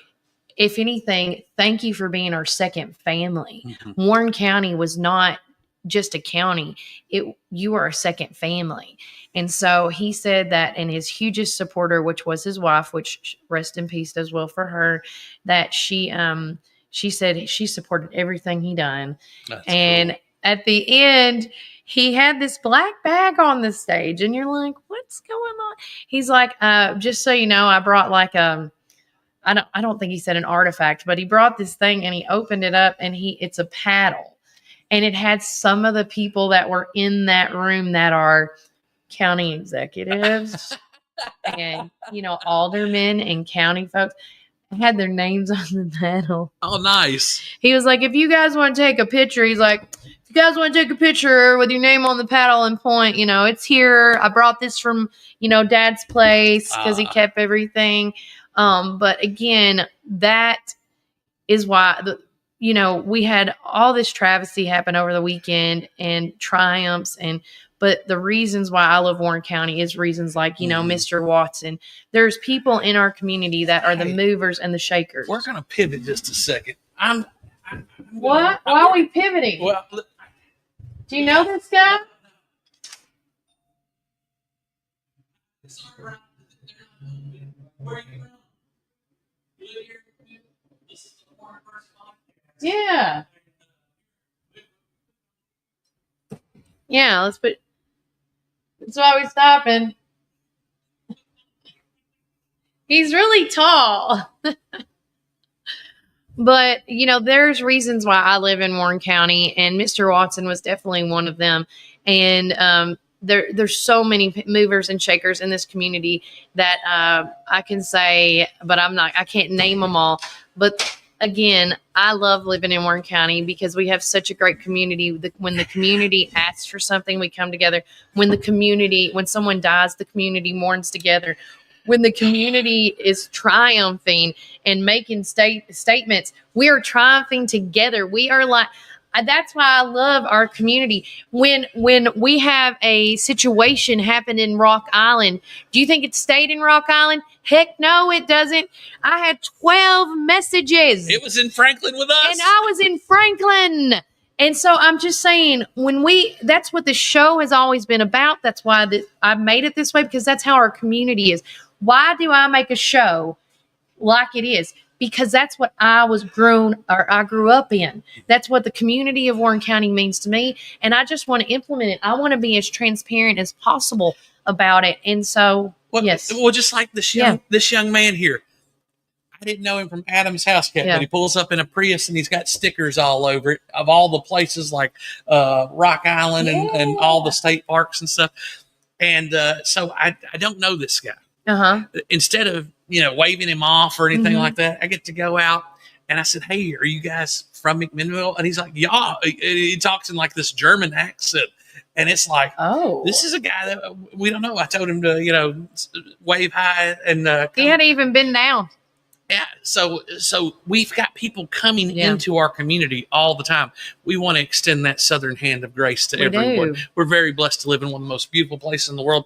if anything, thank you for being our second family. Mm-hmm. Warren County was not just a county. You were a second family. And so he said that, and his hugest supporter, which was his wife, which rest in peace as well for her, that she said she supported everything he done. That's and cool. At the end, he had this black bag on the stage, and you're like, what's going on? He's like, just so you know, I brought like I don't think he said an artifact, but he brought this thing and he opened it up, and it's a paddle, and it had some of the people that were in that room that are county executives and, aldermen and county folks. Had their names on the paddle. Oh, nice. He was like, if you guys want to take a picture, he's like, if you guys want to take a picture with your name on the paddle and point, it's here. I brought this from, Dad's place, because he kept everything. But again, that is why, we had all this travesty happen over the weekend and triumphs, but the reasons why I love Warren County is reasons like, Mr. Watson. There's people in our community that are the movers and the shakers. We're going to pivot just a second. What? Why are we pivoting? Well, do you know this guy? Yeah. Yeah, let's put. That's why we're stopping. He's really tall. But, there's reasons why I live in Warren County, and Mr. Watson was definitely one of them. And there's so many movers and shakers in this community that I can say, but I can't name them all. But again, I love living in Warren County because we have such a great community. When the community asks for something, we come together. When someone dies, the community mourns together. When the community is triumphing and making statements, we are triumphing together. We are like, that's why I love our community. When we have a situation happen in Rock Island, do you think it stayed in Rock Island? Heck no, it doesn't. I had 12 messages. It was in Franklin with us. And I was in Franklin. And so I'm just saying, that's what the show has always been about. That's why I made it this way, because that's how our community is. Why do I make a show like it is? Because that's what I grew up in. That's what the community of Warren County means to me. And I just want to implement it. I want to be as transparent as possible. about it. And so, Well, yes. Well, just like this young man here. I didn't know him from Adam's house yet, but he pulls up in a Prius and he's got stickers all over it of all the places like Rock Island and all the state parks and stuff. And so I don't know this guy. Instead of, waving him off or anything like that, I get to go out and I said, "Hey, are you guys from McMinnville?" And he's like, "Yeah." He talks in like this German accent. And it's like, oh, this is a guy that we don't know. I told him to, wave hi. And he hadn't even been down. Yeah, so we've got people coming into our community all the time. We want to extend that southern hand of grace to everyone. We're very blessed to live in one of the most beautiful places in the world.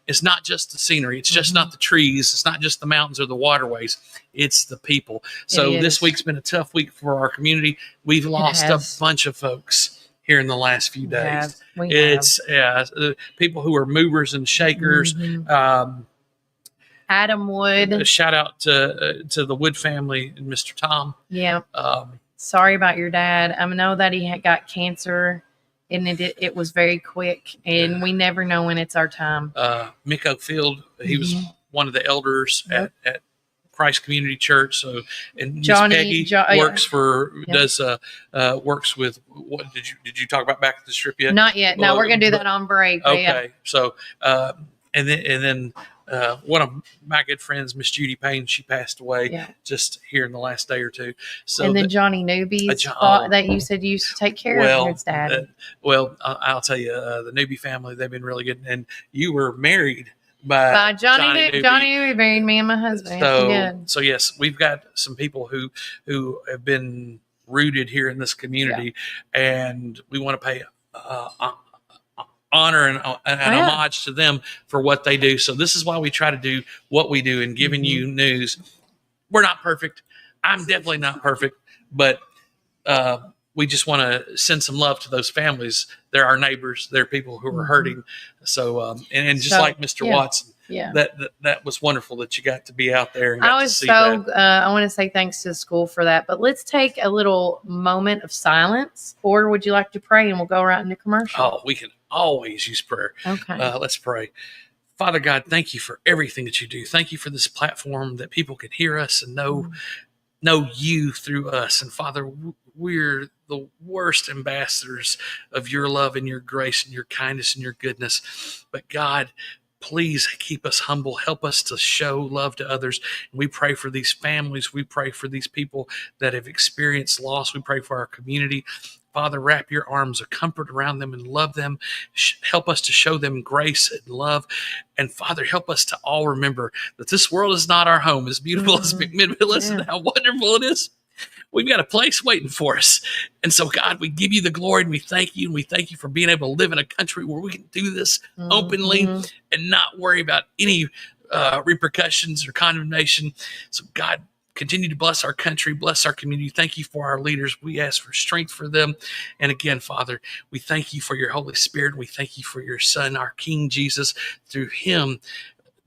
It's not just the scenery. It's just not the trees. It's not just the mountains or the waterways. It's the people. So this week's been a tough week for our community. We've lost a bunch of folks here in the last few days. It's people who are movers and shakers. Adam Wood. A shout out to the Wood family and Mr. Tom. Yeah. Sorry about your dad. I know that he had got cancer, and it was very quick, and we never know when it's our time. Mick Oakfield, he was one of the elders at Christ Community Church. So, and Miss Peggy works works with what did you talk about back at the strip yet? Not yet. No, we're gonna do that on break. Okay. So and then one of my good friends, Miss Judy Payne, she passed away just here in the last day or two. So and then Johnny Newby that you said you used to take care of his dad. I'll tell you, the Newby family, they've been really good. And you were married by Johnny Newby. Johnny Newby married me and my husband. So yes, we've got some people who have been rooted here in this community, and we want to pay honor and homage to them for what they do. So this is why we try to do what we do and giving you news. We're not perfect. I'm definitely not perfect, but we just want to send some love to those families. They're our neighbors. They're people who are hurting. So, and just like Mr. Watson, that was wonderful that you got to be out there. And I want to say thanks to the school for that, but let's take a little moment of silence, or would you like to pray and we'll go right into commercial? Oh, we can always use prayer. Okay. Let's pray. Father God, thank you for everything that you do. Thank you for this platform that people can hear us and know you through us. And Father, we're the worst ambassadors of your love and your grace and your kindness and your goodness. But God, please keep us humble. Help us to show love to others. And we pray for these families. We pray for these people that have experienced loss. We pray for our community. Father, wrap your arms of comfort around them and love them. Help us to show them grace and love. And Father, help us to all remember that this world is not our home. As beautiful as McMinnville is and how wonderful it is, we've got a place waiting for us. And so, God, we give you the glory and we thank you. And we thank you for being able to live in a country where we can do this openly and not worry about any repercussions or condemnation. So, God, continue to bless our country, bless our community. Thank you for our leaders. We ask for strength for them. And again, Father, we thank you for your Holy Spirit. We thank you for your Son, our King Jesus. Through him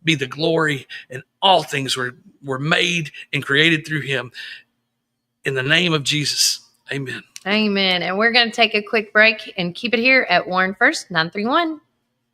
be the glory, and all things were made and created through him. In the name of Jesus, amen. Amen. And we're going to take a quick break and keep it here at Warren First 931.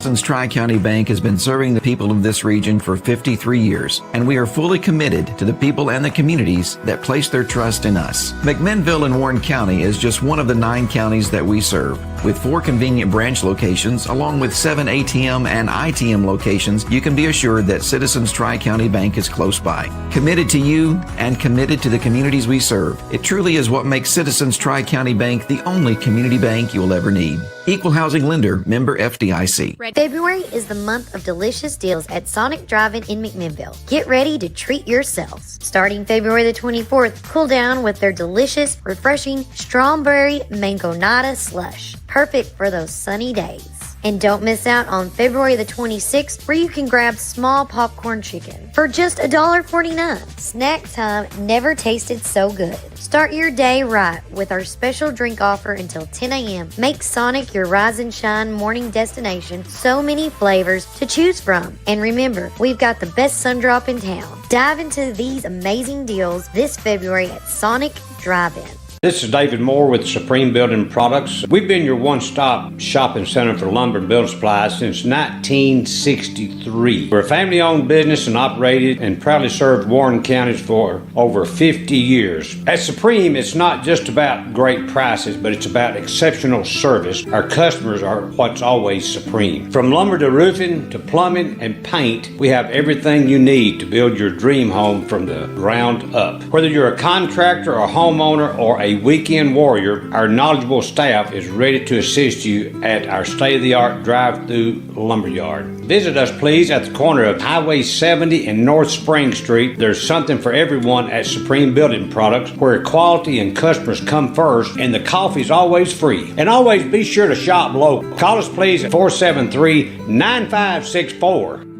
Citizens Tri-County Bank has been serving the people of this region for 53 years, and we are fully committed to the people and the communities that place their trust in us. McMinnville in Warren County is just one of the 9 counties that we serve. With 4 convenient branch locations, along with 7 ATM and ITM locations, you can be assured that Citizens Tri-County Bank is close by. Committed to you and committed to the communities we serve. It truly is what makes Citizens Tri-County Bank the only community bank you will ever need. Equal housing lender, member FDIC. February is the month of delicious deals at Sonic Drive-In in McMinnville. Get ready to treat yourselves. Starting February the 24th, cool down with their delicious, refreshing strawberry mangonada slush. Perfect for those sunny days. And don't miss out on February the 26th, where you can grab small popcorn chicken for just $1.49. Snack time never tasted so good. Start your day right with our special drink offer until 10 a.m. Make Sonic your rise and shine morning destination. So many flavors to choose from. And remember, we've got the best sundrop in town. Dive into these amazing deals this February at Sonic Drive-In. This is David Moore with Supreme Building Products. We've been your one-stop shopping center for lumber and building supplies since 1963. We're a family-owned business and operated and proudly served Warren counties for over 50 years. At Supreme, it's not just about great prices, but it's about exceptional service. Our customers are what's always supreme. From lumber to roofing to plumbing and paint, we have everything you need to build your dream home from the ground up. Whether you're a contractor or homeowner or a weekend warrior, our knowledgeable staff is ready to assist you at our state-of-the-art drive-through lumberyard. Visit us, please, at the corner of Highway 70 and North Spring Street. There's something for everyone at Supreme Building Products, where quality and customers come first, and the coffee's always free. And always be sure to shop local. Call us, please, at 473-9564.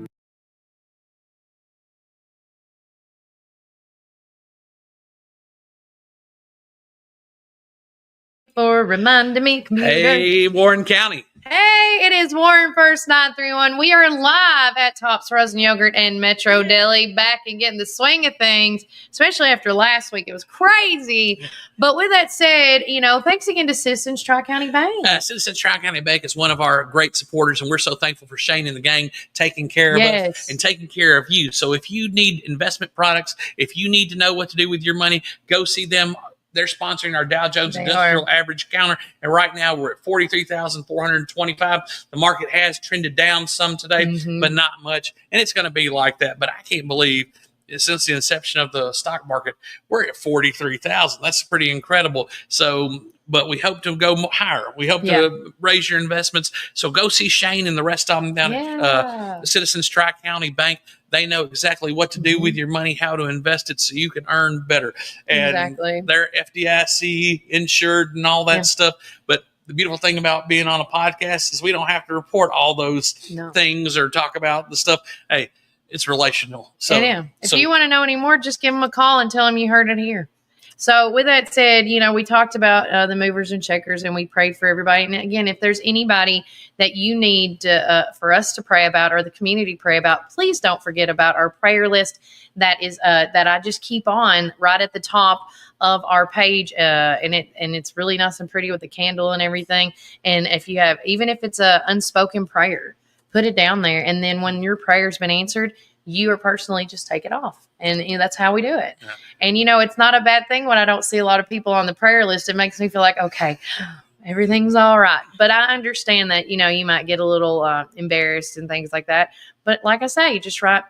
For reminding me, computer. Hey, Warren County. Hey, it is Warren First 931. We are live at Tops Frozen Yogurt and Metro Deli, back and getting the swing of things, especially after last week. It was crazy. But with that said, thanks again to Citizens Tri-County Bank. Citizens Tri-County Bank is one of our great supporters, and we're so thankful for Shane and the gang taking care of us and taking care of you. So if you need investment products, if you need to know what to do with your money, go see them. They're sponsoring our Dow Jones Industrial Average counter, and right now we're at 43,425. The market has trended down some today, but not much, and it's going to be like that. But I can't believe since the inception of the stock market, we're at 43,000. That's pretty incredible. So, but we hope to go higher. We hope to raise your investments. So go see Shane and the rest of them down at the Citizens Tri-County Bank. They know exactly what to do with your money, how to invest it so you can earn better. And they're FDIC insured and all that stuff. But the beautiful thing about being on a podcast is we don't have to report all those things or talk about the stuff. Hey, it's relational. So if you want to know any more, just give them a call and tell them you heard it here. So with that said, we talked about the movers and shakers, and we prayed for everybody. And again, if there's anybody that you need for us to pray about or the community pray about, please don't forget about our prayer list. That is that I just keep on right at the top of our page, and it's really nice and pretty with the candle and everything. And if you have, even if it's a unspoken prayer, put it down there. And then when your prayer's been answered, you are personally just take it off. And that's how we do it. Yeah. And, it's not a bad thing when I don't see a lot of people on the prayer list. It makes me feel like, okay, everything's all right. But I understand that, you might get a little embarrassed and things like that. But like I say, just write,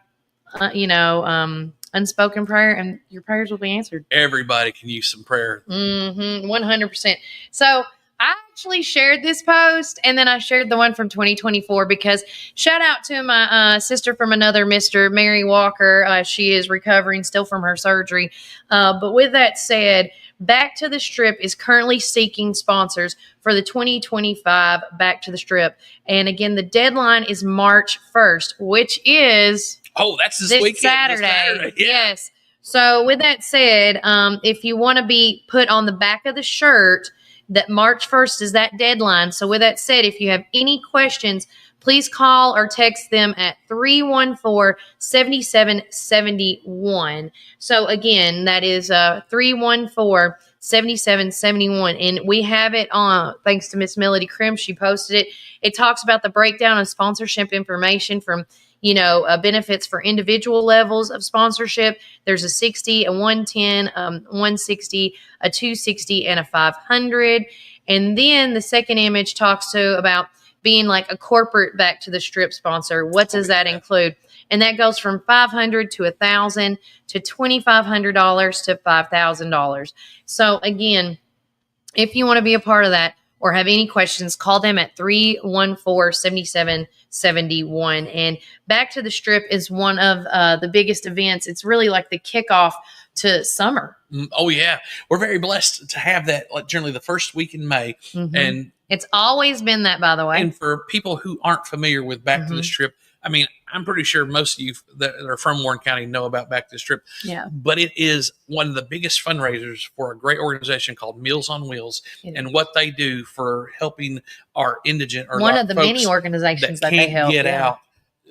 unspoken prayer and your prayers will be answered. Everybody can use some prayer. 100%. So I actually shared this post, and then I shared the one from 2024 because shout out to my sister from another Mr. Mary Walker. She is recovering still from her surgery. But with that said, Back to the Strip is currently seeking sponsors for the 2025 Back to the Strip. And again, the deadline is March 1st, which is... Oh, that's this weekend. Saturday. Yes. So with that said, if you want to be put on the back of the shirt, that March 1st is that deadline. So with that said, if you have any questions, please call or text them at 314-7771. So again, that is 314-7771. And we have it on, thanks to Miss Melody Krim. She posted it. It talks about the breakdown of sponsorship information from benefits for individual levels of sponsorship. There's a 60, a 110, 160, a 260, and a 500. And then the second image talks about being like a corporate Back to the Strip sponsor. What does that include? And that goes from $500 to $1,000 to $2,500 to $5,000. So again, if you want to be a part of that, or have any questions, call them at 314-7771. And Back to the Strip is one of the biggest events. It's really like the kickoff to summer. Oh, yeah. We're very blessed to have that generally the first week in May. And it's always been that, by the way. And for people who aren't familiar with Back to the Strip, I mean, I'm pretty sure most of you that are from Warren County know about Back to the Strip. Yeah. But it is one of the biggest fundraisers for a great organization called Meals on Wheels, and what they do for helping our indigent or one of the many organizations that they help get out.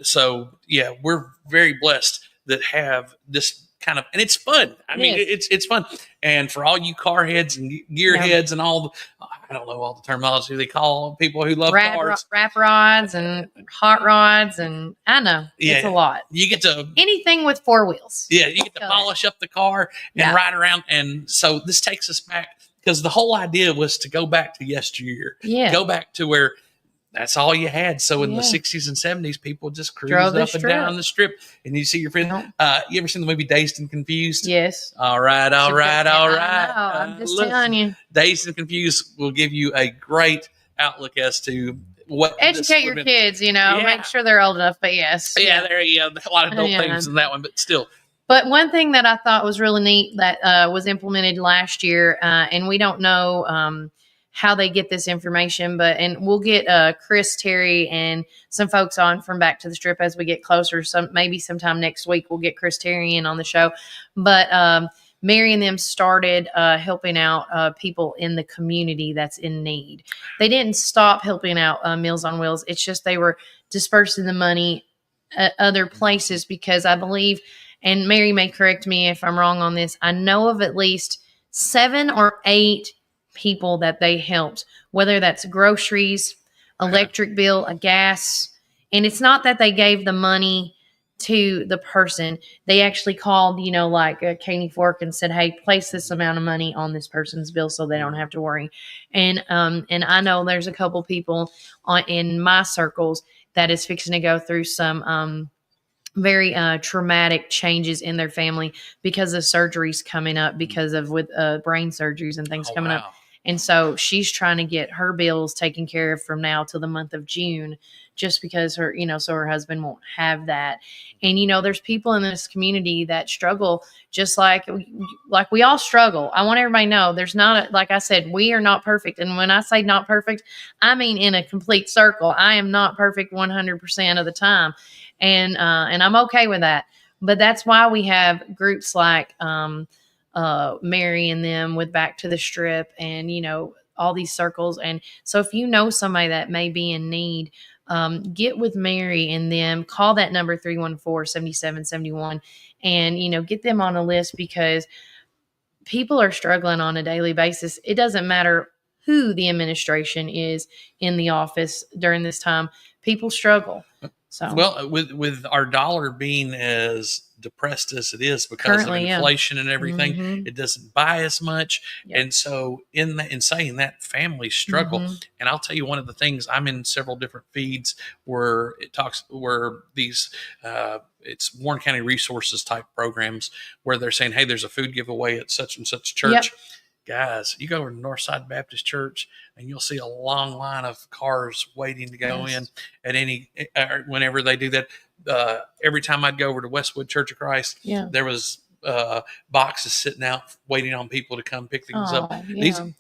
So, yeah, we're very blessed that have this kind of, and it's fun. I mean, it's fun. And for all you car heads and gear heads and all the, I don't know all the terminology they call people who love cars. Wrap rods and hot rods. And I know it's a lot. You get to anything with four wheels. Yeah. You get to polish up the car and ride around. And so this takes us back, because the whole idea was to go back to yesteryear. Yeah. Go back to where that's all you had. So in the 60s and 70s, people just cruised up and down the strip, and you see your friend. You ever seen the movie Dazed and Confused? Yes. All right. I'm just telling you. Dazed and Confused will give you a great outlook as to what. Educate your kids, make sure they're old enough. But yes. Yeah, there you go. A lot of adult things in that one, but still. But one thing that I thought was really neat that was implemented last year, and we don't know how they get this information, and we'll get Chris, Terry, and some folks on from Back to the Strip as we get closer. Maybe sometime next week we'll get Chris Terry in on the show. But Mary and them started helping out people in the community that's in need. They didn't stop helping out Meals on Wheels. It's just they were dispersing the money at other places, because I believe, and Mary may correct me if I'm wrong on this, I know of at least 7 or 8 people that they helped, whether that's groceries, electric bill, a gas. And it's not that they gave the money to the person. They actually called, like Caney Fork, and said, hey, place this amount of money on this person's bill so they don't have to worry. And I know there's a couple people in my circles that is fixing to go through some very traumatic changes in their family because of surgeries coming up, because of with brain surgeries and things coming up. And so she's trying to get her bills taken care of from now till the month of June, just because her, so her husband won't have that. And, there's people in this community that struggle just like we all struggle. I want everybody to know there's not, like I said, we are not perfect. And when I say not perfect, I mean in a complete circle. I am not perfect 100% of the time. And I'm okay with that. But that's why we have groups like Mary and them with Back to the Strip, and all these circles. And so if you know somebody that may be in need, get with Mary and them, call that number 314-7771, and get them on a list, because people are struggling on a daily basis. It doesn't matter who the administration is in the office during this time, people struggle. So well, with our dollar being as depressed as it is because of inflation and everything, it doesn't buy as much. And so in saying that, families struggle. And I'll tell you, one of the things, I'm in several different feeds where these it's Warren County Resources type programs where they're saying, hey, there's a food giveaway at such and such church. Guys, you go to Northside Baptist Church and you'll see a long line of cars waiting to go in at whenever they do that. Every time I'd go over to Westwood Church of Christ, there was boxes sitting out waiting on people to come pick things up.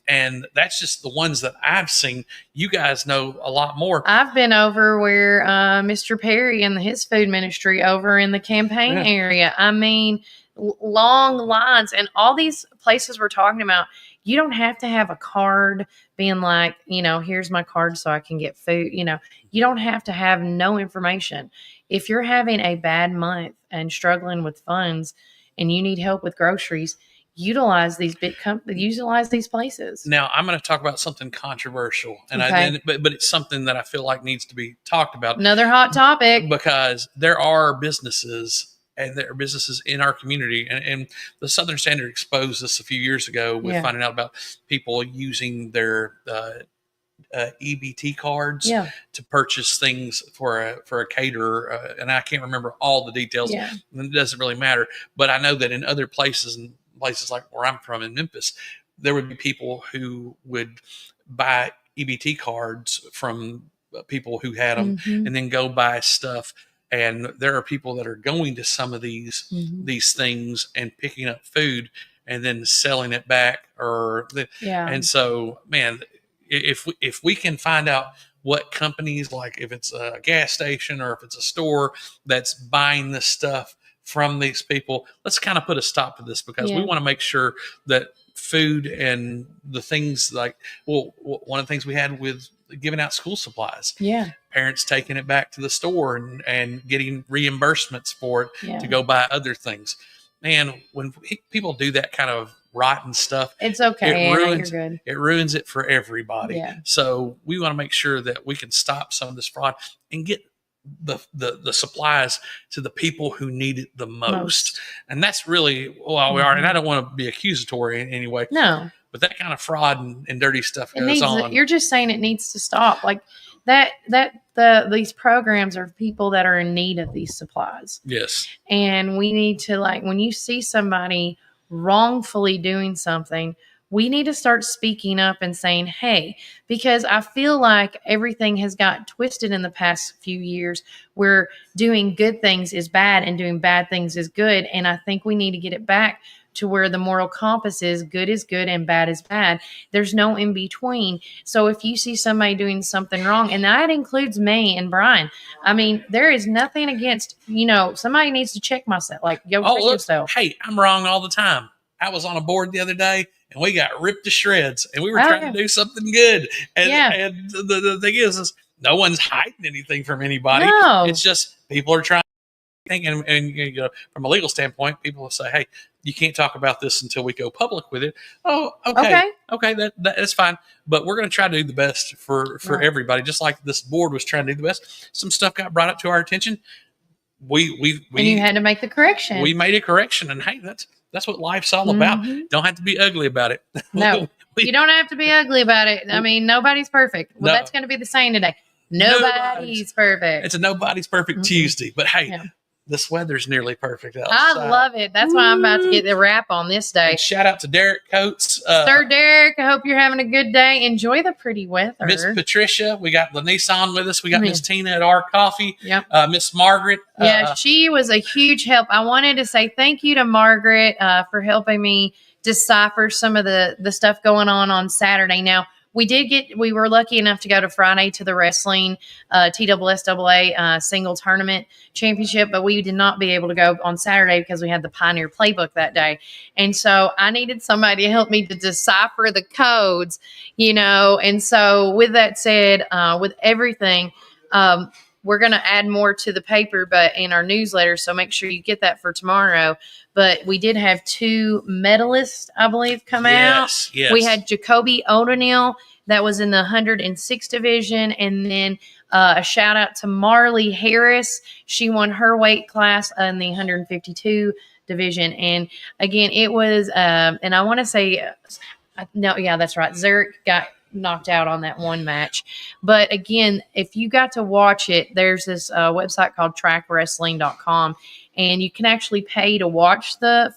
And that's just the ones that I've seen. You guys know a lot more. I've been over where Mr. Perry and his food ministry over in the campaign area. I mean, long lines, and all these places we're talking about, you don't have to have a card being like, here's my card so I can get food. You don't have to have no information. If you're having a bad month and struggling with funds and you need help with groceries, utilize these utilize these places. Now, I'm going to talk about something controversial, and but it's something that I feel like needs to be talked about. Another hot topic, because there are businesses. And there are businesses in our community, and the Southern Standard exposed us a few years ago with finding out about people using their EBT cards to purchase things for a caterer, and I can't remember all the details. And it doesn't really matter, but I know that in other places like where I'm from in Memphis, there would be people who would buy EBT cards from people who had them, and then go buy stuff. And there are people that are going to some of these things and picking up food and then selling it back, and so, man, if we can find out what companies, like if it's a gas station or if it's a store that's buying this stuff from these people, let's kind of put a stop to this, because we want to make sure that food and the things one of the things we had with giving out school supplies. Parents taking it back to the store and getting reimbursements for it to go buy other things. man, when people do that kind of rotten stuff, It's okay. it Anna, ruins you're good. it ruins it for everybody. Yeah. So we want to make sure that we can stop some of this fraud and get the supplies to the people who need it the most. And that's really we are. And I don't want to be accusatory in any way. No. But that kind of fraud and dirty stuff It goes needs. on. You're just saying it needs to stop. Like these programs are people that are in need of these supplies. Yes. And we need to, like, when you see somebody wrongfully doing something, we need to start speaking up and saying, hey, because I feel like everything has got twisted in the past few years where doing good things is bad and doing bad things is good. And I think we need to get it back to where the moral compass is good and bad is bad. There's no in between. So if you see somebody doing something wrong, and that includes me and Brian, I mean, there is nothing against, somebody needs to check myself. Like, check yourself. Hey, I'm wrong all the time. I was on a board the other day and we got ripped to shreds and we were trying to do something good. And the thing is no one's hiding anything from anybody. No. It's just people are trying to think. And from a legal standpoint, people will say, hey, you can't talk about this until we go public with it. Oh, okay. That's fine. But we're going to try to do the best for everybody. Just like this board was trying to do the best. Some stuff got brought up to our attention. We and you had to make the correction. We made a correction, and hey, that's what life's all about. Don't have to be ugly about it. No, you don't have to be ugly about it. I mean, nobody's perfect. Well, that's going to be the saying today. Nobody's perfect. It's a nobody's perfect Tuesday. But hey, this weather's nearly perfect outside. I love it. That's why I'm about to get the wrap on this day. And shout out to Derek Coates. Sir Derek, I hope you're having a good day. Enjoy the pretty weather. Miss Patricia, we got the Nissan with us. We got Miss Tina at our coffee. Yep. Miss Margaret. She was a huge help. I wanted to say thank you to Margaret for helping me decipher some of the stuff going on Saturday. Now, we were lucky enough to go to Friday to the wrestling TSSAA single tournament championship, but we did not be able to go on Saturday because we had the Pioneer Playbook that day. And so I needed somebody to help me to decipher the codes, and so with that said, with everything, we're going to add more to the paper, but in our newsletter. So make sure you get that for tomorrow. But we did have 2 medalists, I believe, come out. Yes. We had Jacoby O'Donnell, that was in the 106 division. And then a shout out to Marley Harris. She won her weight class in the 152 division. And again, it was, and I want to say, that's right. Zurich got knocked out on that one match. But again, if you got to watch it, there's this website called trackwrestling.com, and you can actually pay to watch the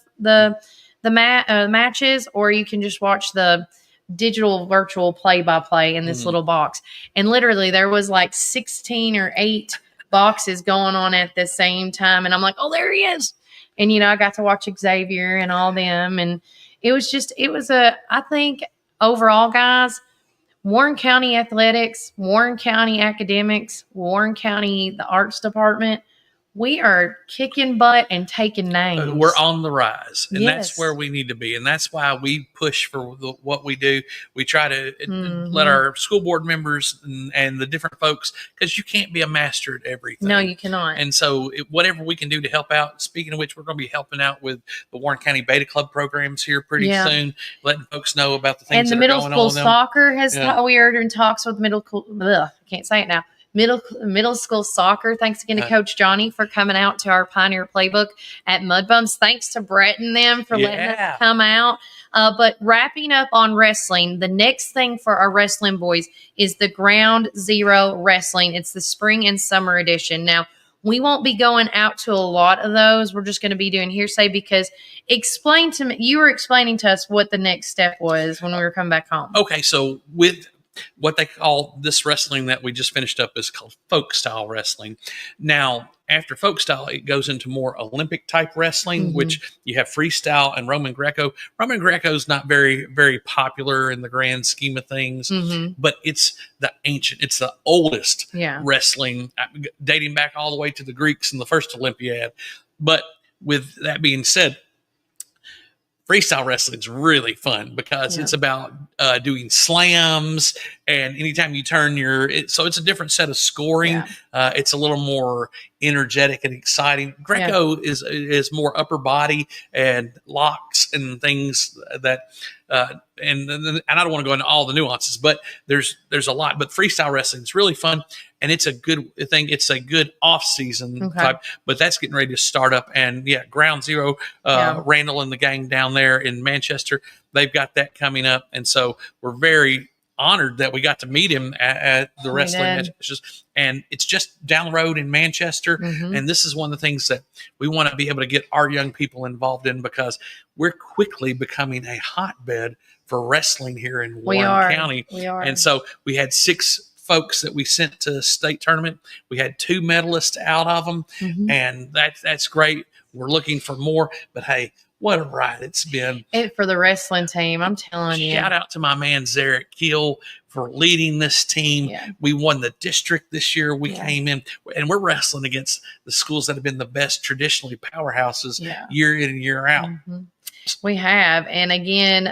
matches, or you can just watch the digital virtual play-by-play in this little box. And literally there was like 16 or 8 boxes going on at the same time, and I'm like, oh, there he is. And I got to watch Xavier and all them, and I think overall, guys, Warren County Athletics, Warren County Academics, Warren County, the Arts Department, we are kicking butt and taking names. We're on the rise, and that's where we need to be. And that's why we push for what we do. We try to let our school board members and the different folks, because you can't be a master at everything. No, you cannot. And so whatever we can do to help out, speaking of which, we're going to be helping out with the Warren County Beta Club programs here pretty soon, letting folks know about the things and that the are going middle on. school soccer we are in talks with I can't say it now. Middle school soccer. Thanks again to Coach Johnny for coming out to our Pioneer Playbook at Mudbones. Thanks to Brett and them for letting us come out. But wrapping up on wrestling, the next thing for our wrestling boys is the Ground Zero Wrestling. It's the spring and summer edition. Now, we won't be going out to a lot of those. We're just going to be doing hearsay, because you were explaining to us what the next step was when we were coming back home. Okay, so with what they call this wrestling that we just finished up is called folk style wrestling. Now, after folk style, it goes into more Olympic type wrestling, which you have freestyle and Roman Greco. Roman Greco is not very, very popular in the grand scheme of things, but it's the oldest wrestling, dating back all the way to the Greeks in the first Olympiad. But with that being said, freestyle wrestling is really fun because it's about doing slams, and anytime you turn so it's a different set of scoring. It's a little more energetic and exciting. Greco is more upper body and locks and things that and I don't want to go into all the nuances, but there's a lot. But freestyle wrestling is really fun, and it's a good thing. It's a good off season type, but that's getting ready to start up. And Ground Zero, Randall and the gang down there in Manchester, they've got that coming up, and so we're very honored that we got to meet him at the wrestling matches. And it's just down the road in Manchester. And this is one of the things that we want to be able to get our young people involved in, because we're quickly becoming a hotbed for wrestling here in Warren County. We are. And so we had 6 folks that we sent to state tournament. We had 2 medalists out of them, and that's great. We're looking for more, but hey, what a ride it's been. For the wrestling team, I'm telling you. Shout out to my man, Zarek Keel, for leading this team. We won the district this year. We came in, and we're wrestling against the schools that have been the best traditionally powerhouses year in and year out. We have. And again,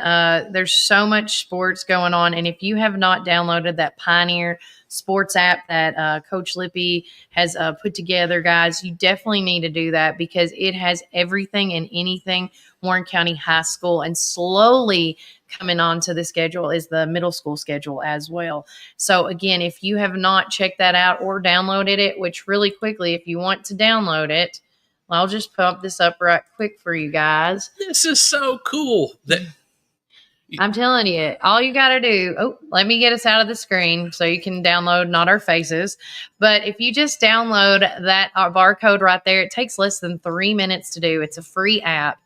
there's so much sports going on. And if you have not downloaded that Pioneer Sports app that Coach Lippy has put together, guys, you definitely need to do that, because it has everything and anything Warren County High School, and slowly coming onto the schedule is the middle school schedule as well. So again, if you have not checked that out or downloaded it, which really quickly, if you want to download it, I'll just pump this up right quick for you guys. This is so cool. I'm telling you, all you got to do, let me get us out of the screen so you can download, not our faces. But if you just download that barcode right there, it takes less than 3 minutes to do. It's a free app.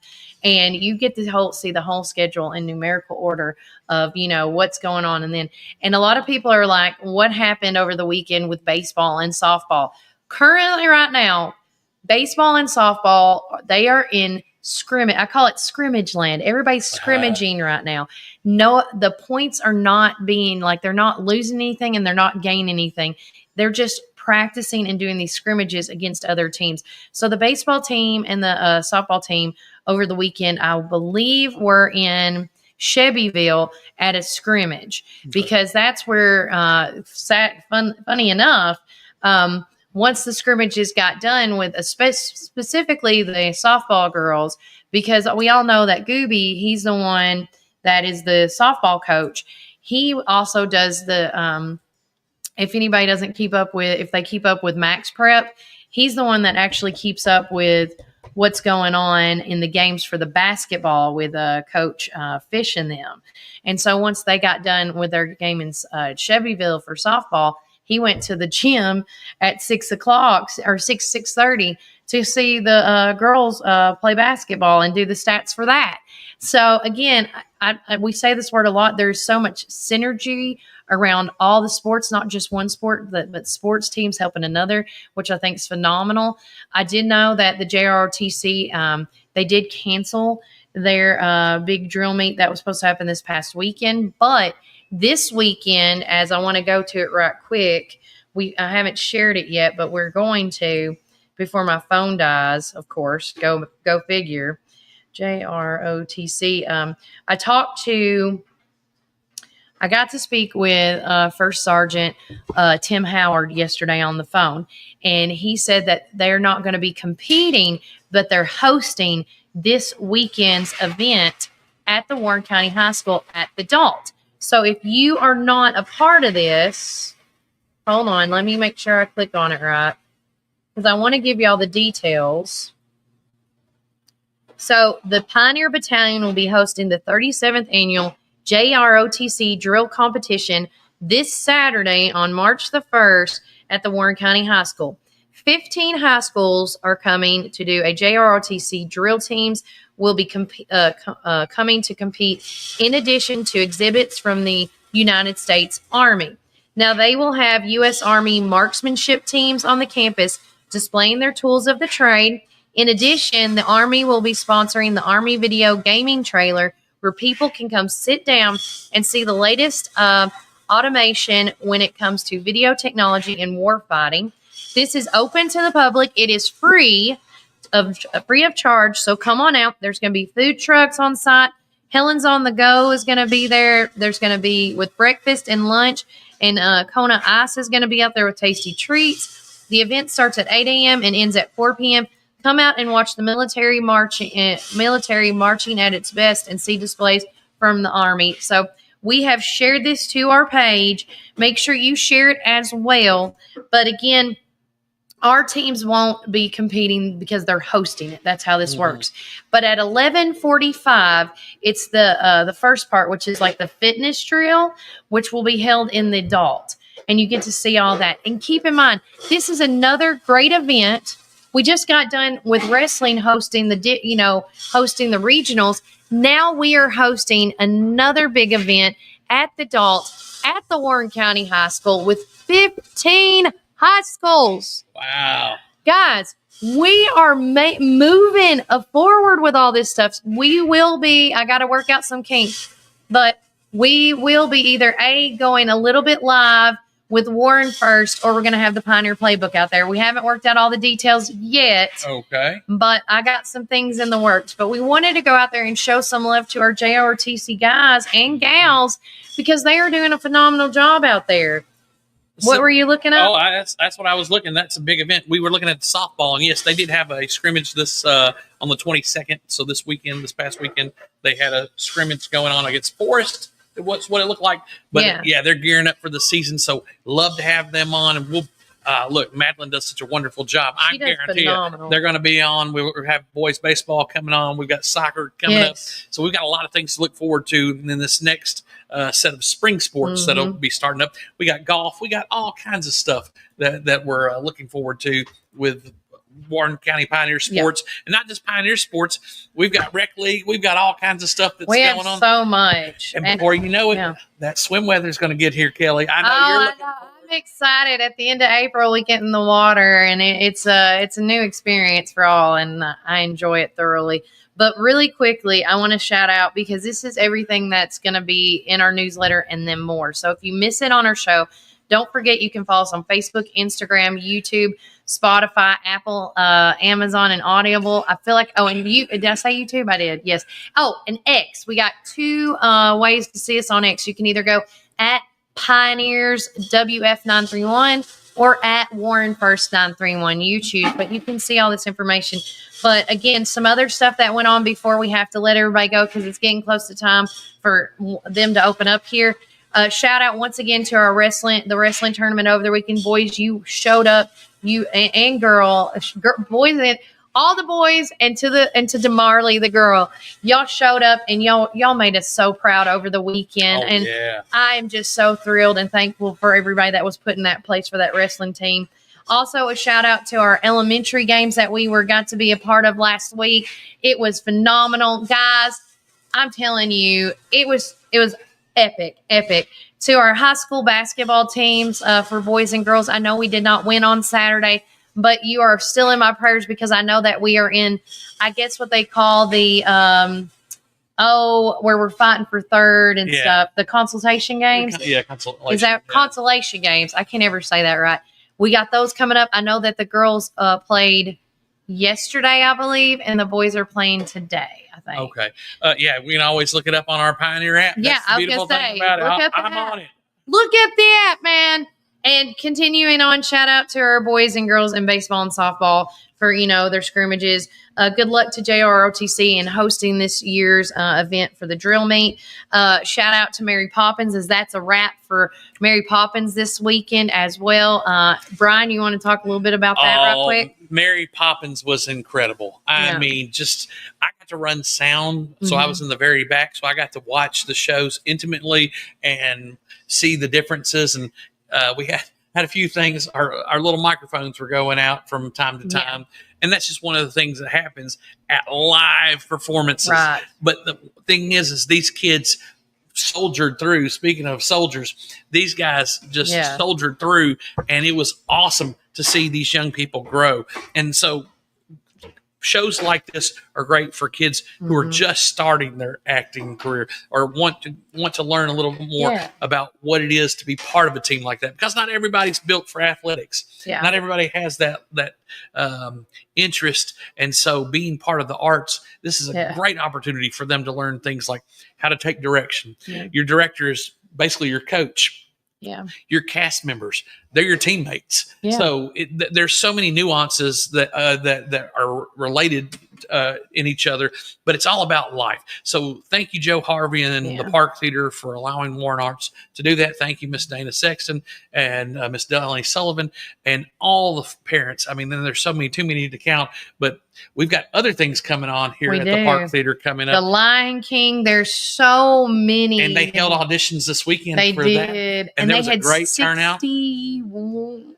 And you get to see the whole schedule in numerical order of, what's going on. And a lot of people are like, what happened over the weekend with baseball and softball? Currently right now, baseball and softball, they are in scrimmage. I call it scrimmage land. Everybody's scrimmaging right now. No, the points are not being they're not losing anything and they're not gaining anything. They're just practicing and doing these scrimmages against other teams. So the baseball team and the softball team over the weekend, I believe, were in Shelbyville at a scrimmage, because that's where, funny enough, once the scrimmages got done with specifically the softball girls, because we all know that Gooby, he's the one that is the softball coach. He also does the, if anybody doesn't keep up with, if they keep up with Max Prep, he's the one that actually keeps up with what's going on in the games for the basketball with Coach Fish and them. And so once they got done with their game in Shelbyville for softball, he went to the gym at 6 o'clock or 6:30 to see the girls play basketball and do the stats for that. So again, we say this word a lot. There's so much synergy around all the sports, not just one sport, but sports teams helping another, which I think is phenomenal. I did know that the JROTC, they did cancel their big drill meet that was supposed to happen this past weekend, but this weekend, as I want to go to it right quick, I haven't shared it yet, but we're going to, before my phone dies, of course, go figure, JROTC. I got to speak with First Sergeant Tim Howard yesterday on the phone, and he said that they're not going to be competing, but they're hosting this weekend's event at the Warren County High School at the Dalt. So if you are not a part of this, hold on, let me make sure I click on it right, because I want to give you all the details. So the Pioneer Battalion will be hosting the 37th annual JROTC drill competition this Saturday on March the 1st at the Warren County High School. 15 high schools are coming to do a JROTC drill. Teams will be coming to compete in addition to exhibits from the United States Army. Now, they will have U.S. Army marksmanship teams on the campus displaying their tools of the trade. In addition, the Army will be sponsoring the Army Video Gaming Trailer, where people can come sit down and see the latest automation when it comes to video technology and warfighting. This is open to the public. It is free free of charge. So come on out. There's going to be food trucks on site. Helen's on the Go is going to be there. There's going to be with breakfast and lunch, and Kona Ice is going to be out there with tasty treats. The event starts at 8 a.m. and ends at 4 p.m. Come out and watch the military marching at its best and see displays from the Army. So we have shared this to our page. Make sure you share it as well. But again, our teams won't be competing because they're hosting it. That's how this works. But at 11:45, it's the first part, which is like the fitness drill, which will be held in the adult. And you get to see all that. And keep in mind, this is another great event. We just got done with wrestling hosting the regionals. Now we are hosting another big event at the adult at the Warren County High School with 15 high schools. Wow. Guys, we are moving forward with all this stuff. We will be, I got to work out some kinks, but we will be either going a little bit live with Warren first, or we're going to have the Pioneer Playbook out there. We haven't worked out all the details yet. Okay. But I got some things in the works. But we wanted to go out there and show some love to our JROTC guys and gals because they are doing a phenomenal job out there. What were you looking at? Oh, that's what I was looking. That's a big event. We were looking at softball, and yes, they did have a scrimmage this on the 22nd. So this past weekend, they had a scrimmage going on against Forest. What's what it looked like, but yeah, they're gearing up for the season. So love to have them on, and we'll look. Madeline does such a wonderful job. I guarantee you, they're going to be on. We have boys baseball coming on. We've got soccer coming up. So we've got a lot of things to look forward to. And then this next set of spring sports that'll be starting up. We got golf. We got all kinds of stuff that we're looking forward to with Warren County Pioneer Sports, and not just Pioneer Sports. We've got Rec League. We've got all kinds of stuff that's going on. So much. And before you know it, that swim weather is going to get here, Kelly. I know you're looking. I'm excited. At the end of April, we get in the water, and it's a new experience for all, and I enjoy it thoroughly. But really quickly, I want to shout out because this is everything that's going to be in our newsletter and then more. So if you miss it on our show, don't forget you can follow us on Facebook, Instagram, YouTube, Spotify, Apple, Amazon, and Audible. I feel like, did I say YouTube? I did, yes. Oh, and X. We got two ways to see us on X. You can either go at Pioneers WF931 or at Warren First 931. You choose, but you can see all this information. But again, some other stuff that went on before we have to let everybody go because it's getting close to time for them to open up here. Shout out once again to our the wrestling tournament over the weekend. Boys, you showed up, you and boys and all the boys and to DeMarley, the girl, y'all showed up and y'all made us so proud over the weekend. I am just so thrilled and thankful for everybody that was put in that place for that wrestling team. Also, a shout out to our elementary games that we got to be a part of last week. It was phenomenal, guys. I'm telling you, it was epic. To our high school basketball teams for boys and girls, I know we did not win on Saturday, but you are still in my prayers because I know that we are in, I guess what they call the, where we're fighting for third and stuff, the consultation games. Yeah, consolation. Is that consolation games? I can't ever say that right. We got those coming up. I know that the girls played yesterday, I believe, and the boys are playing today, I think. Okay. We can always look it up on our Pioneer app. Yeah, I was going to say, I'm on it. Look at the app, man. And continuing on, shout out to our boys and girls in baseball and softball for, their scrimmages. Good luck to JROTC in hosting this year's event for the drill meet. Shout out to Mary Poppins, as that's a wrap for Mary Poppins this weekend as well. Brian, you want to talk a little bit about that right quick? Mary Poppins was incredible. I mean, I got to run sound, so I was in the very back, so I got to watch the shows intimately and see the differences. And we had a few things. Our little microphones were going out from time to time. And that's just one of the things that happens at live performances. Right. But the thing is these kids soldiered through. Speaking of soldiers, these guys just soldiered through, and it was awesome to see these young people grow. And so shows like this are great for kids who are just starting their acting career or want to learn a little bit more about what it is to be part of a team like that, because not everybody's built for athletics. Not everybody has that interest. And so being part of the arts, this is a great opportunity for them to learn things like how to take direction. Your director is basically your coach. Your cast members, they're your teammates. So there's so many nuances that that are related in each other, but it's all about life. So thank you, Joe Harvey and the Park Theater, for allowing Warren Arts to do that. Thank you, Miss Dana Sexton and Miss Delaney Sullivan and all the parents. I mean, then there's too many to count, but we've got other things coming on here at the Park Theater coming up. The Lion King, there's so many. And they held auditions this weekend they for did. that. And there was a great turnout.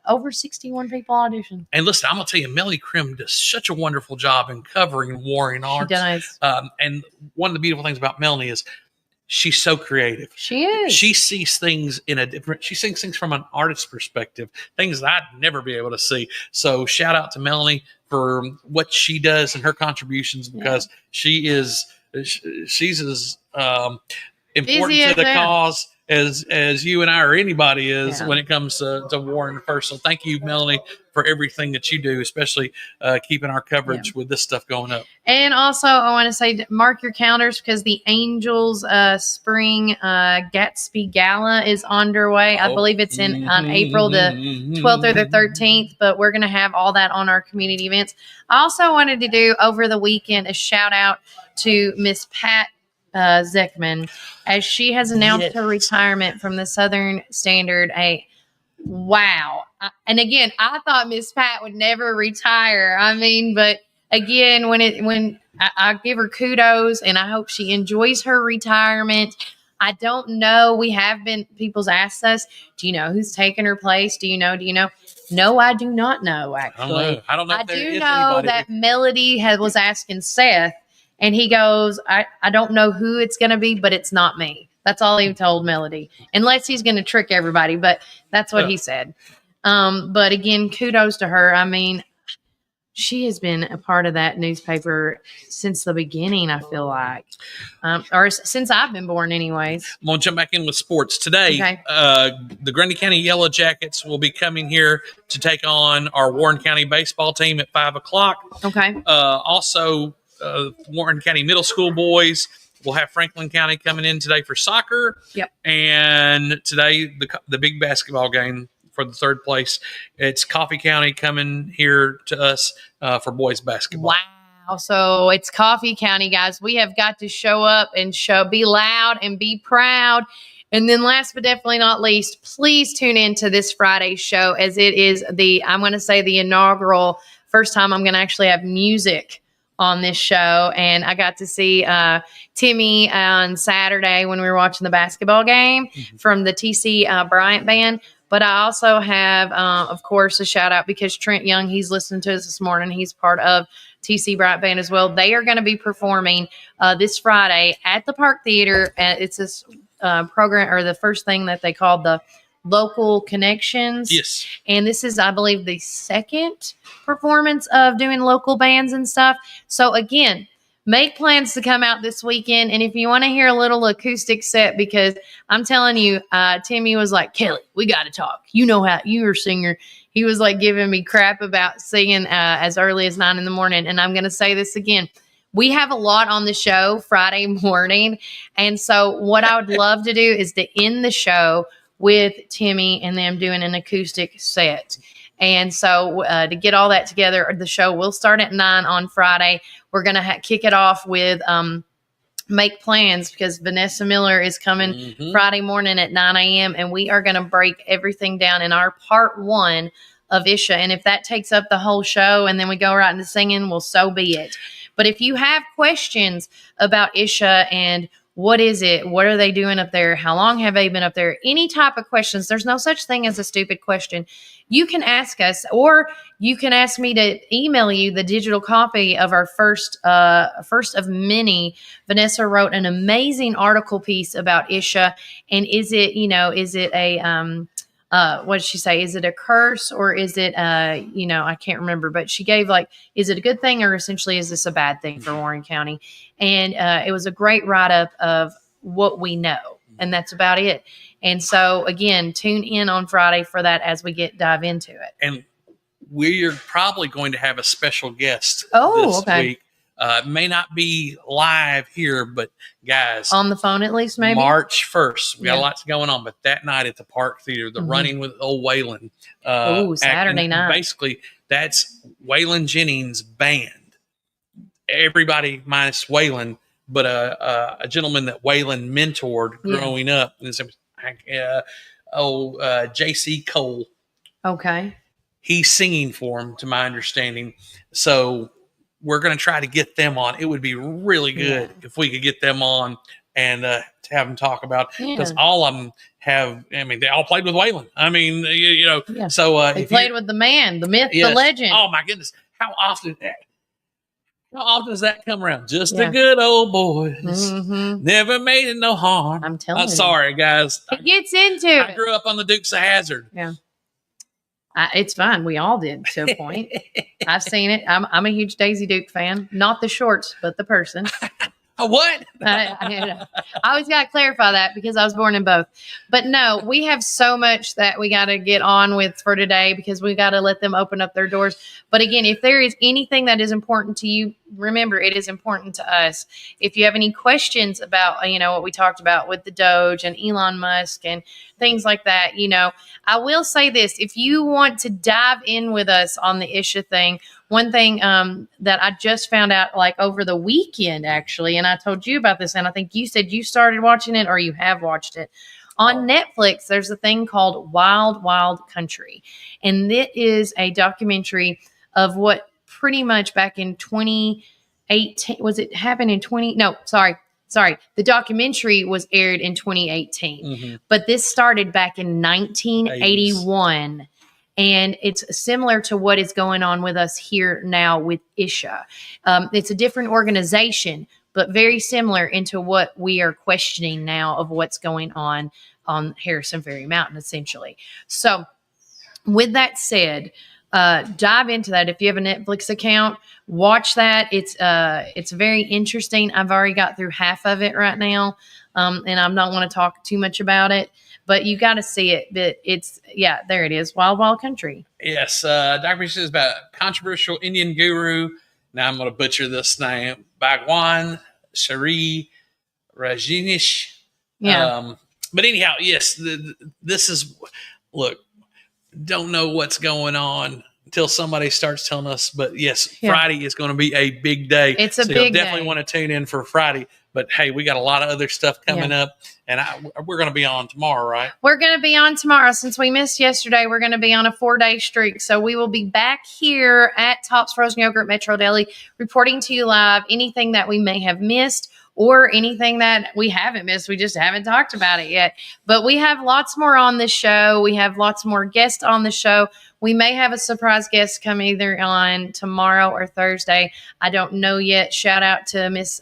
Over 61 people auditioned. And listen, I'm going to tell you, Melly Krim does such a wonderful job in covering Warren Arts. She does. And one of the beautiful things about Melanie is she's so creative. She is. She sees things she sees things from an artist's perspective, things that I'd never be able to see. So shout out to Melanie for what she does and her contributions, because she's as important to the cause as you and I or anybody is when it comes to Warren first. So thank you, Melanie, for everything that you do, especially keeping our coverage with this stuff going up. And also, I want to say, mark your calendars, because the Angels Spring Gatsby Gala is underway. I believe it's on April the 12th or the 13th, but we're going to have all that on our community events. I also wanted to do over the weekend a shout out to Miss Pat Zeckman, as she has announced her retirement from the Southern Standard. Wow. And again, I thought Miss Pat would never retire. I mean, but again, when I give her kudos, and I hope she enjoys her retirement. I don't know. People's asked us, do you know who's taking her place? Do you know? No, I do not know, actually. I don't know. I do know that Melody was asking Seth, and he goes, I don't know who it's going to be, but it's not me. That's all he told Melody, unless he's going to trick everybody. But that's what he said. But again, kudos to her. I mean, she has been a part of that newspaper since the beginning, I feel like, or since I've been born anyways. I'm going to jump back in with sports. Today, the Grundy County Yellow Jackets will be coming here to take on our Warren County baseball team at 5 o'clock. Also, Warren County Middle School boys will have Franklin County coming in today for soccer. And today, the big basketball game for the third place. It's Coffee County coming here to us for boys basketball. Wow. So it's Coffee County, guys. We have got to show up and be loud and be proud. And then last but definitely not least, please tune in to this Friday's show, as it is I'm going to say the inaugural first time I'm going to actually have music on this show. And I got to see Timmy on Saturday when we were watching the basketball game from the TC Bryant Band. But I also have, of course, a shout out because Trent Young, he's listening to us this morning. He's part of TC Bryant Band as well. They are going to be performing this Friday at the Park Theater. It's this program, or the first thing that they called the Local Connections. Yes. And this is, I believe, the second performance of doing local bands and stuff. So again, make plans to come out this weekend. And if you want to hear a little acoustic set, because I'm telling you, Timmy was like, Kelly, we got to talk. You know how you're a singer. He was like giving me crap about singing as early as 9 a.m. And I'm going to say this again. We have a lot on the show Friday morning. And so what I would love to do is to end the show with Timmy and them doing an acoustic set. And so to get all that together, the show will start at 9 on Friday. We're going to kick it off with Make Plans, because Vanessa Miller is coming Friday morning at 9 a.m. And we are going to break everything down in our part 1 of Isha. And if that takes up the whole show and then we go right into singing, well, so be it. But if you have questions about Isha and what is it? What are they doing up there? How long have they been up there? Any type of questions. There's no such thing as a stupid question. You can ask us, or you can ask me to email you the digital copy of our first of many. Vanessa wrote an amazing article piece about Isha. And is it a what did she say? Is it a curse or is it, I can't remember, but she gave is it a good thing or essentially is this a bad thing for Warren County? And it was a great write-up of what we know. And that's about it. And so, again, tune in on Friday for that as we dive into it. And we're probably going to have a special guest this week. It may not be live here, but guys, on the phone at least, maybe March 1st. We got lots going on, but that night at the Park Theater, the Running with Old Waylon. Saturday night. Basically, that's Waylon Jennings' band. Everybody minus Waylon, but a gentleman that Waylon mentored growing up. J.C. Cole. Okay. He's singing for him, to my understanding. So we're going to try to get them on. It would be really good if we could get them on and to have them talk about, because all of them they all played with Waylon. So they played with the man, the myth, the legend. Oh my goodness. How often does that come around? Just a good old boy. Never made it no harm. I'm telling you. Sorry, guys. It gets into I it. grew up on the Dukes of Hazzard. Yeah. It's fine. We all did to a point. I've seen it. I'm a huge Daisy Duke fan. Not the shorts, but the person. What? I always got to clarify that because I was born in both. But no, we have so much that we got to get on with for today because we got to let them open up their doors. But again, if there is anything that is important to you, remember, it is important to us. If you have any questions about, what we talked about with the Doge and Elon Musk and things like that, I will say this. If you want to dive in with us on the Isha thing, one thing that I just found out over the weekend, actually, and I told you about this, and I think you said you started watching it or you have watched it. On Netflix, there's a thing called Wild Wild Country. And it is a documentary of what pretty much back in 2018, was it happened in 20? No, sorry. The documentary was aired in 2018, but this started back in 1981. And it's similar to what is going on with us here now with Isha. It's a different organization, but very similar into what we are questioning now of what's going on Harrison Ferry Mountain, essentially. So with that said, dive into that. If you have a Netflix account, watch that. It's very interesting. I've already got through half of it right now, and I'm not want to talk too much about it. But you got to see it. But there it is. Wild Wild Country. Yes. Documentary is about controversial Indian guru. Now I'm going to butcher this name. Bhagwan Sri Rajneesh. Yeah. But anyhow, yes, this is, look, don't know what's going on until somebody starts telling us. But yes, Friday is going to be a big day. It's a big you'll definitely day. Want to tune in for Friday. But hey, we got a lot of other stuff coming up, and we're going to be on tomorrow, right? We're going to be on tomorrow. Since we missed yesterday, we're going to be on a 4-day streak. So we will be back here at Tops Frozen Yogurt Metro Deli, reporting to you live anything that we may have missed or anything that we haven't missed. We just haven't talked about it yet. But we have lots more on this show. We have lots more guests on the show. We may have a surprise guest come either on tomorrow or Thursday. I don't know yet. Shout out to Miss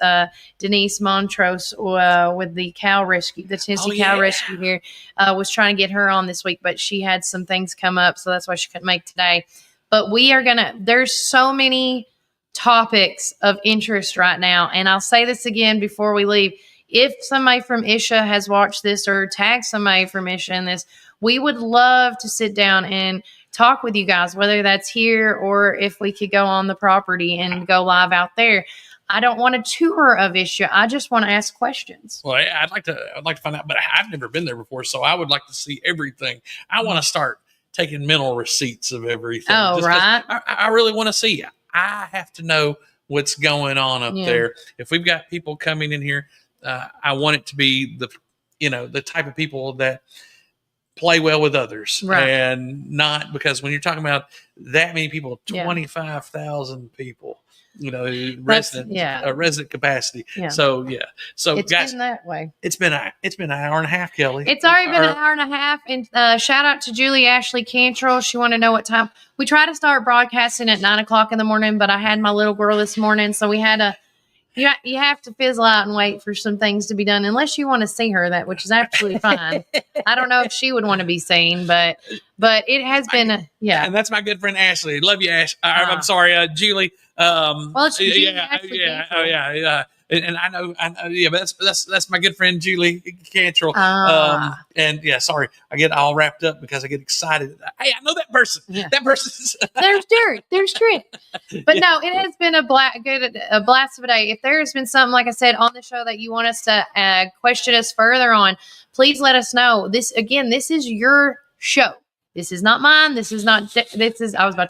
Denise Montrose with the Cow Rescue, the Tennessee Cow Rescue here. Was trying to get her on this week, but she had some things come up, so that's why she couldn't make today. But we are there's so many topics of interest right now. And I'll say this again before we leave. If somebody from Isha has watched this or tag somebody from Isha in this, we would love to sit down and talk with you guys, whether that's here or if we could go on the property and go live out there. I don't want a tour of Isha. I just want to ask questions. Well, I'd like to find out, but I've never been there before, so I would like to see everything. I want to start taking mental receipts of everything. Oh, right. I really want to see. I have to know what's going on up there. If we've got people coming in here, I want it to be the type of people that play well with others, right? And not because when you're talking about that many people, 25,000 people, resident capacity. Yeah. So it's guys, been that way. It's been an hour and a half, Kelly. It's already been an hour and a half. And shout out to Julie Ashley Cantrell. She wanted to know what time we try to start broadcasting at 9:00 in the morning, but I had my little girl this morning, so we had to You have to fizzle out and wait for some things to be done, unless you want to see her, which is absolutely fine. I don't know if she would want to be seen, but it has been, yeah. And that's my good friend Ashley. Love you, Ash. I'm sorry, Julie. Well, it's Julie, yeah, Ashley yeah, Cantrell. oh yeah. And I know, yeah, but that's my good friend Julie Cantrell. And yeah, sorry, I get all wrapped up because I get excited. Hey, I know that person. Yeah. That person's. There's Derek. There's Trent. But no, it has been a blast of a day. If there has been something, like I said, on the show that you want us to question us further on, please let us know. This is your show. This is not mine. I was about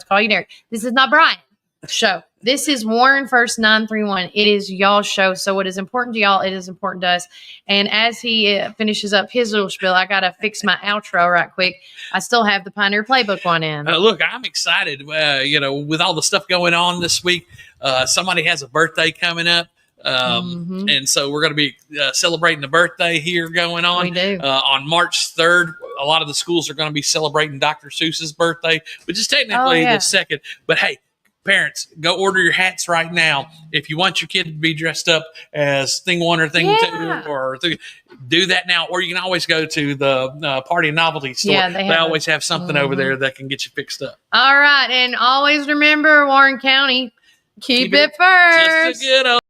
to call you Derek. This is not Brian's show. This is Warren First 931. It is y'all's show. So what is important to y'all, it is important to us. And as he finishes up his little spiel, I got to fix my outro right quick. I still have the Pioneer Playbook one in. Look, I'm excited, with all the stuff going on this week. Somebody has a birthday coming up. And so we're going to be celebrating the birthday here going on. We do. On March 3rd. A lot of the schools are going to be celebrating Dr. Seuss's birthday, which is technically the second. But hey, parents, go order your hats right now. If you want your kid to be dressed up as thing one or thing two, do that now. Or you can always go to the Party and Novelty store. Yeah, they always have something over there that can get you fixed up. All right. And always remember, Warren County, keep it first. Just a good old